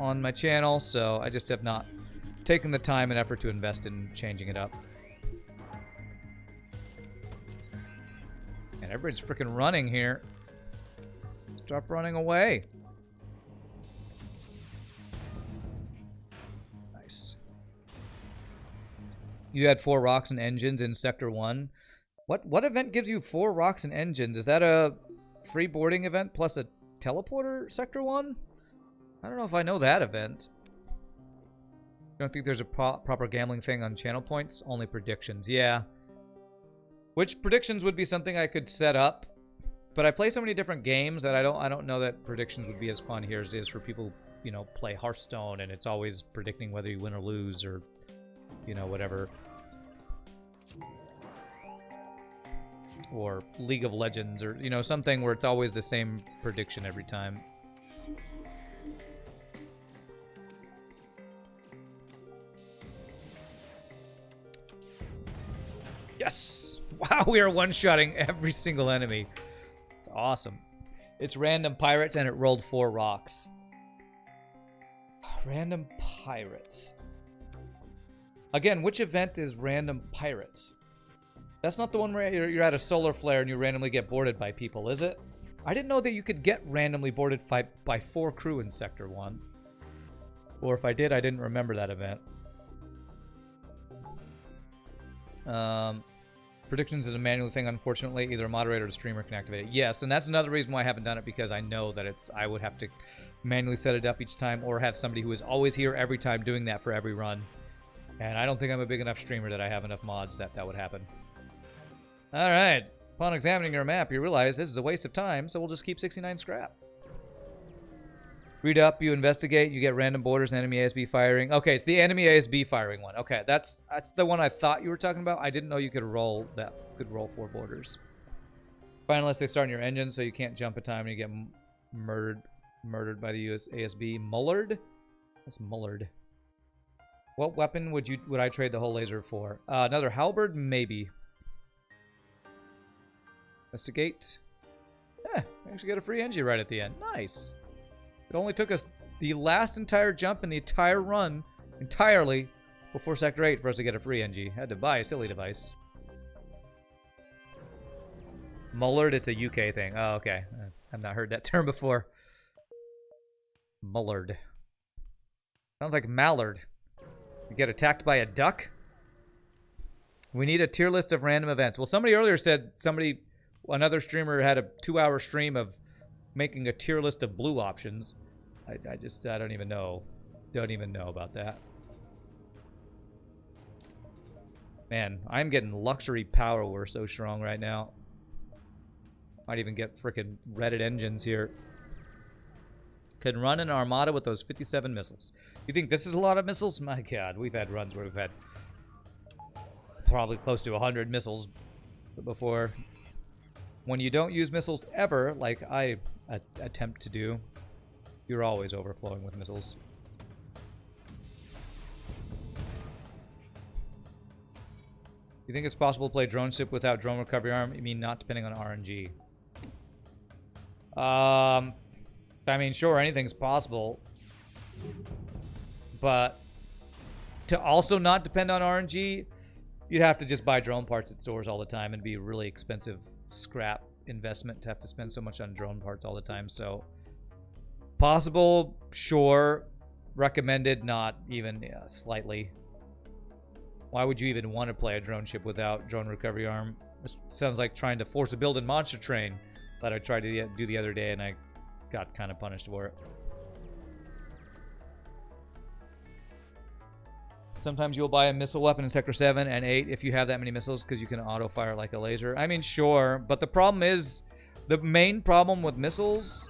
on my channel, so I just have not taken the time and effort to invest in changing it up. And everybody's freaking running here. Stop running away. Nice. You had 4 rocks and engines in Sector 1. What event gives you 4 rocks and engines? Is that a free boarding event plus a teleporter Sector 1? I don't know if I know that event. Don't think there's a proper gambling thing on channel points. Only predictions. Yeah. Which predictions would be something I could set up. But I play so many different games that I don't know that predictions would be as fun here as it is for people, you know, play Hearthstone and it's always predicting whether you win or lose or, you know, whatever. Or League of Legends, or, you know, something where it's always the same prediction every time. Wow, we are one-shotting every single enemy. It's awesome. It's random pirates, and it rolled 4 rocks. Random pirates. Again, which event is random pirates? That's not the one where you're at a solar flare and you randomly get boarded by people, is it? I didn't know that you could get randomly boarded by 4 crew in Sector 1. Or if I did, I didn't remember that event. Predictions is a manual thing, unfortunately. Either a moderator or a streamer can activate it. Yes, and that's another reason why I haven't done it, because I know that I would have to manually set it up each time, or have somebody who is always here every time doing that for every run. And I don't think I'm a big enough streamer that I have enough mods that would happen. Alright. Upon examining your map, you realize this is a waste of time, so we'll just keep 69 scrap. Read up, you investigate, you get random borders and enemy ASB firing. Okay, it's the enemy ASB firing one. Okay, that's the one I thought you were talking about. I didn't know you could roll 4 borders. Finalists, they start in your engine, so you can't jump in time and you get murdered by the US ASB. Mullard? What's Mullard? What weapon would I trade the whole laser for? Another halberd? Maybe. Investigate. Actually get a free NG right at the end. Nice. It only took us the last entire jump in the entire run, entirely, before Sector 8 for us to get a free NG. Had to buy a silly device. Mullard, it's a UK thing. Oh, okay. I've not heard that term before. Mullard. Sounds like mallard. You get attacked by a duck? We need a tier list of random events. Well, somebody earlier said another streamer had a 2-hour stream of making a tier list of blue options. I don't even know. Don't even know about that. Man, I'm getting luxury power. We're so strong right now. Might even get frickin' Reddit engines here. Can run an armada with those 57 missiles. You think this is a lot of missiles? My god, we've had runs where we've had probably close to 100 missiles before. When you don't use missiles ever, like I attempt to do, you're always overflowing with missiles. You think it's possible to play drone ship without drone recovery arm? You mean not depending on RNG? I mean, sure, anything's possible. But to also not depend on RNG, you'd have to just buy drone parts at stores all the time and be a really expensive scrap investment to have to spend so much on drone parts all the time. So possible, sure. Recommended, not even slightly. Why would you even want to play a drone ship without drone recovery arm? This sounds like trying to force a build in Monster Train that I tried to do the other day and I got kind of punished for it. Sometimes you'll buy a missile weapon in Sector 7 and 8 if you have that many missiles because you can auto-fire like a laser. I mean, sure, but the problem is, the main problem with missiles,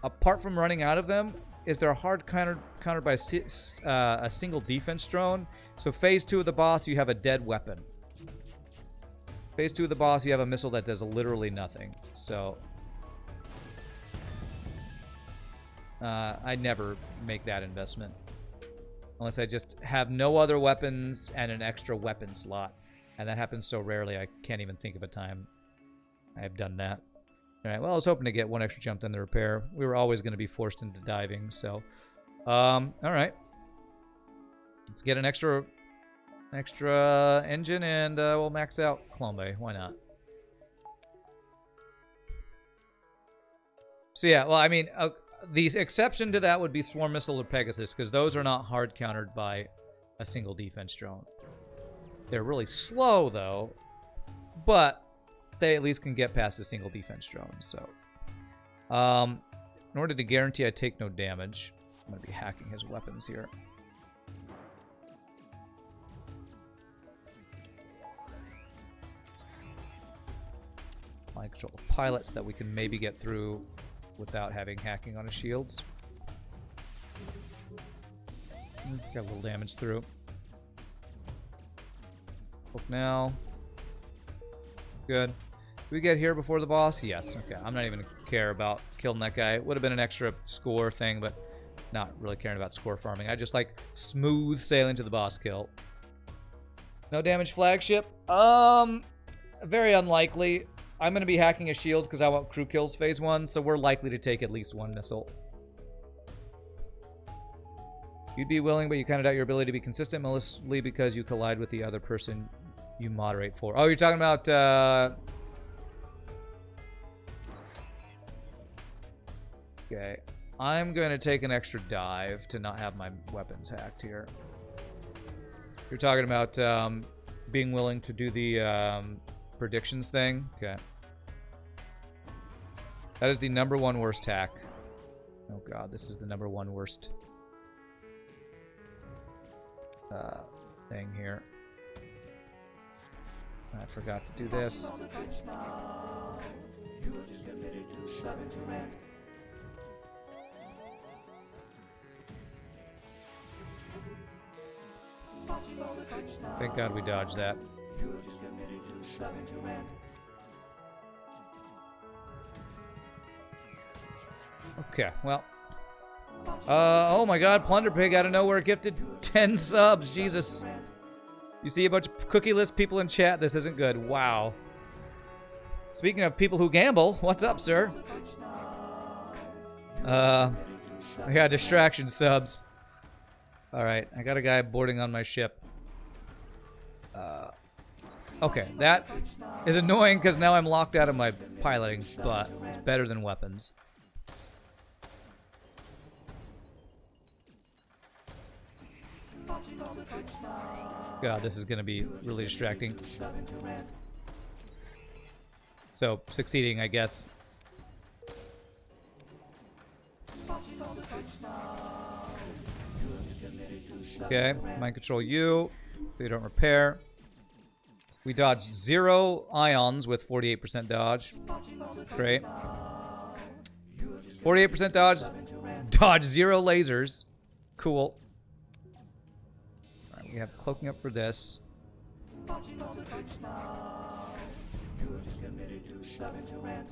apart from running out of them, is they're hard countered by a single defense drone. So phase 2 of the boss, you have a dead weapon. Phase 2 of the boss, you have a missile that does literally nothing. So I never make that investment. Unless I just have no other weapons and an extra weapon slot. And that happens so rarely, I can't even think of a time I have done that. Alright, well, I was hoping to get one extra jump in the repair. We were always going to be forced into diving, so... alright. Let's get an extra engine, and we'll max out Clone Bay. Why not? So yeah, well, I mean... the exception to that would be Swarm Missile or Pegasus, because those are not hard countered by a single defense drone. They're really slow, though, but they at least can get past a single defense drone. So, in order to guarantee I take no damage, I'm going to be hacking his weapons here. Mind control of pilots that we can maybe get through without having hacking on his shields. Got a little damage through. Hope now. Good. Did we get here before the boss? Yes. Okay. I'm not even going to care about killing that guy. It would have been an extra score thing, but not really caring about score farming. I just like smooth sailing to the boss kill. No damage flagship. very unlikely. I'm going to be hacking a shield because I want crew kills phase 1, so we're likely to take at least 1 missile. You'd be willing, but you kind of doubt your ability to be consistent, mostly because you collide with the other person you moderate for. Oh, you're talking about... Okay. I'm going to take an extra dive to not have my weapons hacked here. You're talking about being willing to do the predictions thing? Okay. That is the #1 worst hack. Oh god, this is the #1 worst thing here. I forgot to do this. Thank God we dodged that. Okay, well. Oh my god, Plunder Pig out of nowhere gifted 10 subs. Jesus. You see a bunch of cookie-less people in chat. This isn't good. Wow. Speaking of people who gamble, what's up, sir? I got distraction subs. Alright, I got a guy boarding on my ship. Okay, that is annoying because now I'm locked out of my piloting, but it's better than weapons. God, this is going to be really distracting. So, succeeding, I guess. Okay, mind control you, so you don't repair. We dodged 0 ions with 48% dodge. Great. 48% dodge. Dodge 0 lasers. Cool. Alright, we have cloaking up for this.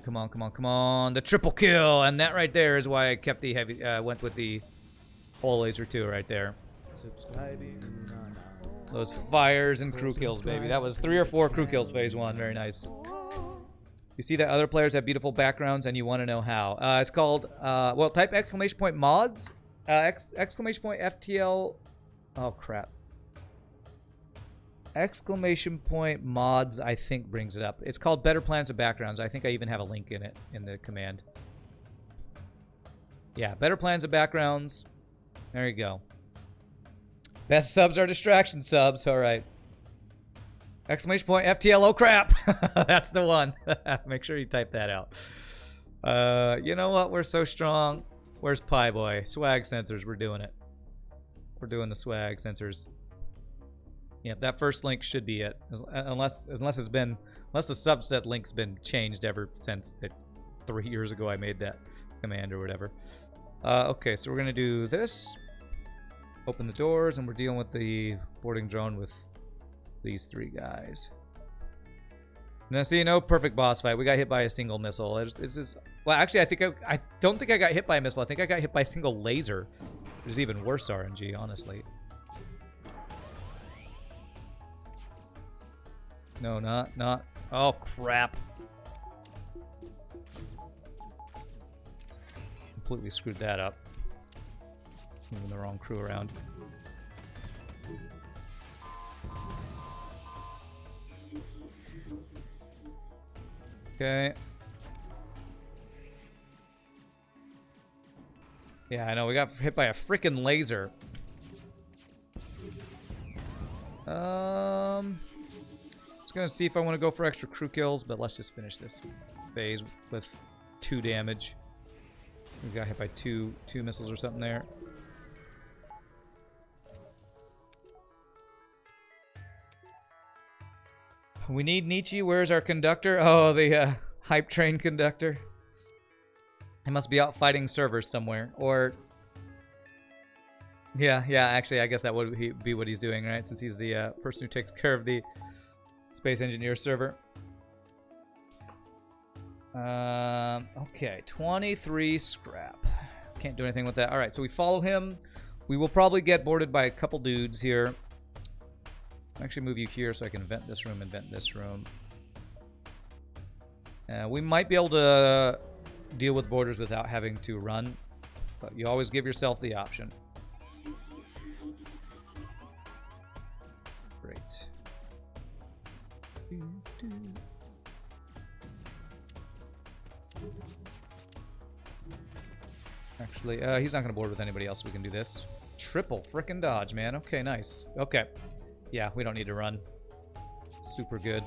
Come on, come on, come on. The triple kill! And that right there is why I kept the heavy, went with the whole laser 2 right there. Those fires and crew kills, baby. That was 3 or 4 crew kills phase 1. Very nice. You see that other players have beautiful backgrounds and you want to know how. It's called, well, type ! mods. ! FTL. Oh, crap. ! mods, I think, brings it up. It's called Better Plans of Backgrounds. I think I even have a link in it, in the command. Yeah, Better Plans of Backgrounds. There you go. Best subs are distraction subs. All right. ! FTL, oh crap. That's the one. Make sure you type that out. You know what? We're so strong. Where's Pie Boy? Swag sensors. We're doing it. We're doing the swag sensors. Yeah, that first link should be it. Unless the subset link's been changed ever since 3 years ago I made that command or whatever. Okay, so we're gonna do this. Open the doors, and we're dealing with the boarding drone with these 3 guys. Now, see, no perfect boss fight. We got hit by a single missile. It's just, well, actually, I don't think I got hit by a missile. I think I got hit by a single laser, which is even worse RNG, honestly. No, not. Oh, crap. Completely screwed that up. Moving the wrong crew around. Okay. Yeah, I know. We got hit by a freaking laser. Just gonna see if I want to go for extra crew kills, but let's just finish this phase with 2 damage. We got hit by two missiles or something there. We need Nietzsche. Where's our conductor? Oh, the hype train conductor. He must be out fighting servers somewhere. Or... Yeah, actually, I guess that would be what he's doing, right? Since he's the person who takes care of the Space Engineer server. Okay, 23 scrap. Can't do anything with that. Alright, so we follow him. We will probably get boarded by a couple dudes here. I'll actually move you here so I can vent this room and vent this room. We might be able to deal with borders without having to run, but you always give yourself the option. Great. Actually, he's not going to board with anybody else. We can do this. Triple frickin' dodge, man. Okay, nice. Okay. Yeah, we don't need to run. Super good.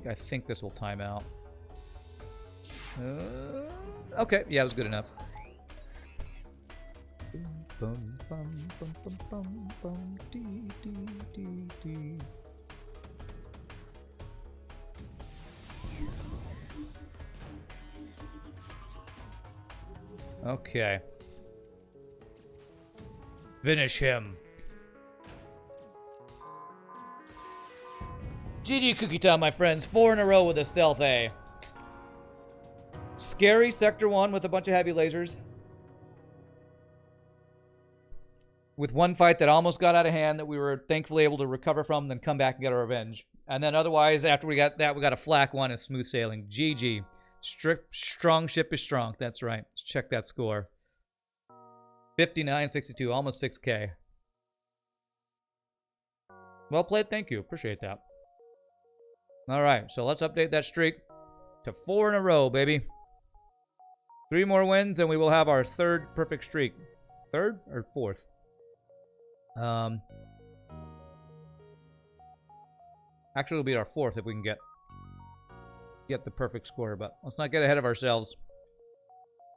I think this will time out. Okay, yeah, it was good enough. Okay. Finish him. GG Cookie Time, my friends. 4 in a row with a Stealth A. Scary Sector 1 with a bunch of heavy lasers. With one fight that almost got out of hand that we were thankfully able to recover from, then come back and get our revenge. And then otherwise, after we got that, we got a flak one and smooth sailing. GG. Strong ship is strong. That's right. Let's check that score. 59.62, almost 6K. Well played, thank you. Appreciate that. Alright, so let's update that streak to 4 in a row, baby. 3 more wins and we will have our 3rd perfect streak. 3rd or 4th? Actually, it'll be our 4th if we can get the perfect score, but let's not get ahead of ourselves.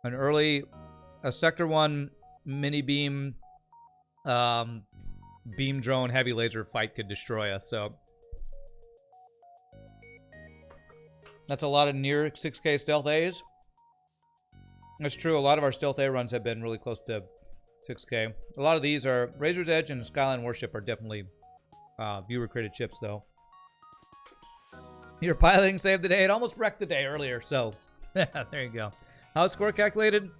A Sector 1 mini beam beam drone heavy laser fight could destroy us, so that's a lot of near 6K stealth A's. That's true, a lot of our stealth A runs have been really close to 6K. A lot of these are Razor's Edge and Skyline Warship are definitely viewer created chips though. Your piloting saved the day. It almost wrecked the day earlier, so there you go. How's score calculated?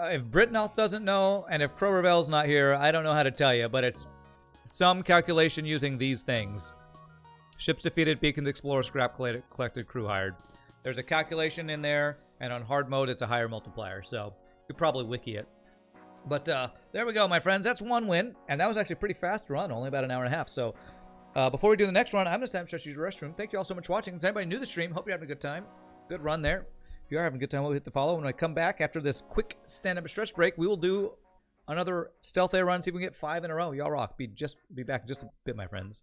If Britnoth doesn't know, and if Crow Revel's not here, I don't know how to tell you, but it's some calculation using these things. Ships defeated, beacons explored, scrap collected, crew hired. There's a calculation in there, and on hard mode, it's a higher multiplier, so you could probably wiki it. But there we go, my friends. That's 1 win, and that was actually a pretty fast run, only about an hour and a half, so before we do the next run, I'm going to stand up and use the restroom. Thank you all so much for watching. Is anybody new to the stream? Hope you're having a good time. Good run there. If you are having a good time, we'll hit the follow. When I come back after this quick stand-up and stretch break, we will do another Stealth A run, see if we can get 5 in a row. Y'all rock. Be back in just a bit, my friends.